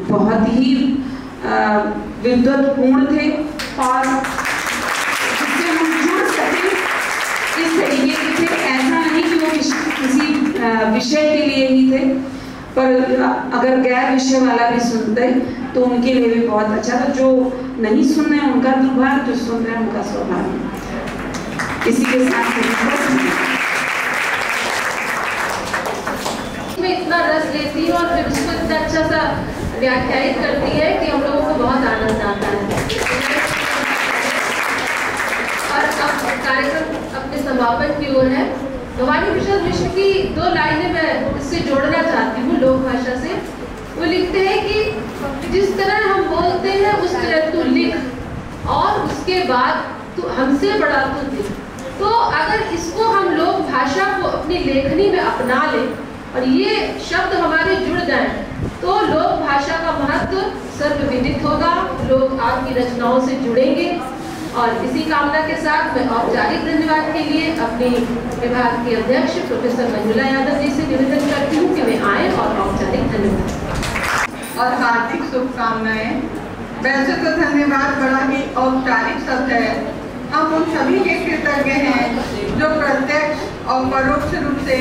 बहुत ही विद्वत्पूर्ण थे और जिससे हम जुड़ सके इस तरीके के थे। ऐसा नहीं कि वो किसी विषय के लिए ही थे, पर अगर गैर विषय वाला भी सुनते तो उनके लिए भी बहुत अच्छा था। जो नहीं सुन रहे हैं उनका दुर्भाग्य, जो सुन रहे हैं उनका सौभाग्य। इसी के साथ में इतना रस लेती है और फिर उसको इतना अच्छा सा व्याख्यायित करती है कि हम लोगों को बहुत आनंद आता है। और अब कार्यक्रम अपने समापन की ओर है। भवानी प्रसाद मिश्र की 2 लाइनें मैं इससे जोड़ना चाहती हूँ लोक भाषा से। वो लिखते हैं कि जिस तरह हम बोलते हैं उस तरह तू लिख और उसके बाद तू हमसे बड़ा तू दिख। तो अगर इसको हम लोक भाषा को अपनी लेखनी में अपना लें और ये शब्द हमारे जुड़ जाएं तो लोक भाषा का महत्व सर्वविदित होगा, लोग आपकी रचनाओं से जुड़ेंगे। और इसी कामना के साथ मैं औपचारिक धन्यवाद के लिए अपने विभाग के अध्यक्ष प्रोफेसर मंजुला यादव जी से निवेदन करती हूँ कि वे आए और औपचारिक धन्यवाद और हार्दिक शुभकामनाएं। वैसे तो धन्यवाद बड़ा ही औपचारिक शब्द है, हम उन सभी के कृतज्ञ हैं जो प्रत्यक्ष और परोक्ष रूप से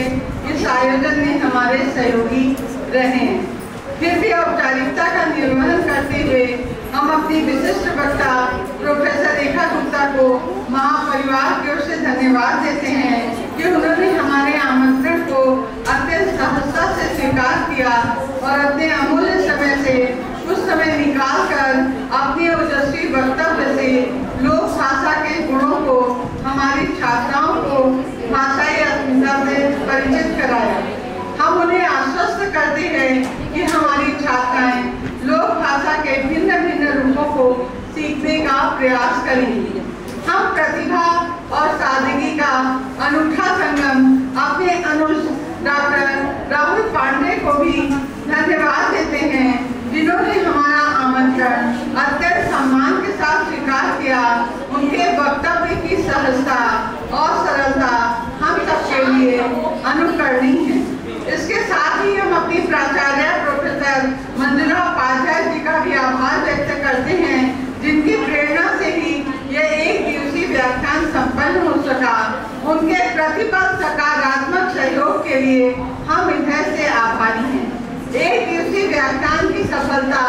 इस आयोजन में हमारे सहयोगी रहे हैं। फिर भी औपचारिकता का निर्वहन करते हुए हम अपनी विशिष्ट वक्ता प्रोफेसर रेखा गुप्ता को महापरिवार की ओर से धन्यवाद देते हैं कि उन्होंने हमारे आमंत्रण को अत्यंत सहजता से स्वीकार किया और अपने अमूल्य समय से कुछ समय निकाल कर अपने ओजस्वी वक्तव्य से लोक भाषा के गुणों को हमारी छात्राओं को भाषाई अस्मिता से परिचित कराया। हम उन्हें आश्वस्त करते हैं कि हमारी छात्राएं लोक भाषा के भिन्न भिन्न रूपों को सीखने का प्रयास करेंगी। हम प्रतिभा और सादगी का अनूठा संगम अपने अनुज डॉक्टर राहुल पांडे को भी धन्यवाद देते हैं जिन्होंने हमारा आमंत्रण अत्यंत सम्मान के साथ स्वीकार किया। उनके वक्तव्य की सहजता और सरलता हम सबके लिए अनुकरणीय है। इसके साथ ही हम अपनी प्राचार्य प्रोफेसर मंजुला उपाध्याय जी का भी आभार व्यक्त करते हैं जिनकी प्रेरणा से ही यह 1 दिवसीय व्याख्यान संपन्न हो सका। उनके प्रतिबद्ध सकारात्मक सहयोग के लिए हम हृदय से आभारी हैं। 1 दिवसीय व्याख्यान की सफलता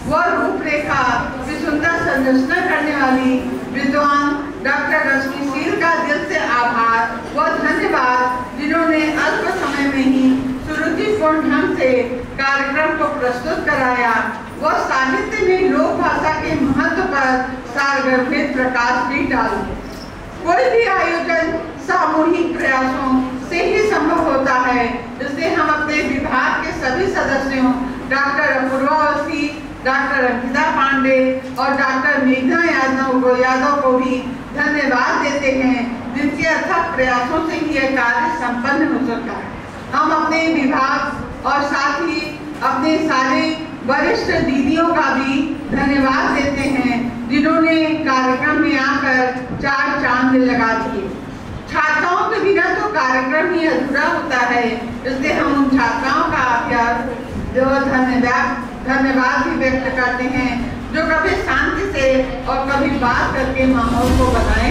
व रूपरेखा की सुंदर संरचना करने वाली विद्वान डॉक्टर रश्मि शील का दिल से आभार व धन्यवाद जिन्होंने अल्प समय में ही सुरुचिपूर्ण ढंग से कार्यक्रम को प्रस्तुत कराया व साहित्य में लोक भाषा के महत्व पर सारगर्भित प्रकाश भी डाला। कोई भी आयोजन सामूहिक प्रयासों से ही संभव होता है, इसलिए हम अपने विभाग के सभी सदस्यों डॉक्टर अपूर्वा अवस्थी, डॉक्टर अंकिता पांडे और डॉक्टर मेघना यादव को भी धन्यवाद देते हैं, जिनके अथक प्रयासों से ही यह कार्य संपन्न हो सका है। हम अपने विभाग और साथ ही अपने सारे वरिष्ठ दीदियों का भी धन्यवाद देते हैं, जिन्होंने कार्यक्रम में आकर 4 चांद लगा दिए। छात्राओं के बिना तो कार्यक्रम ही अधूरा होता है, इसलिए हम उन छात्राओं का धन्यवाद भी व्यक्त करते हैं, जो कभी शांति से और कभी बात करके माहौल को बनाए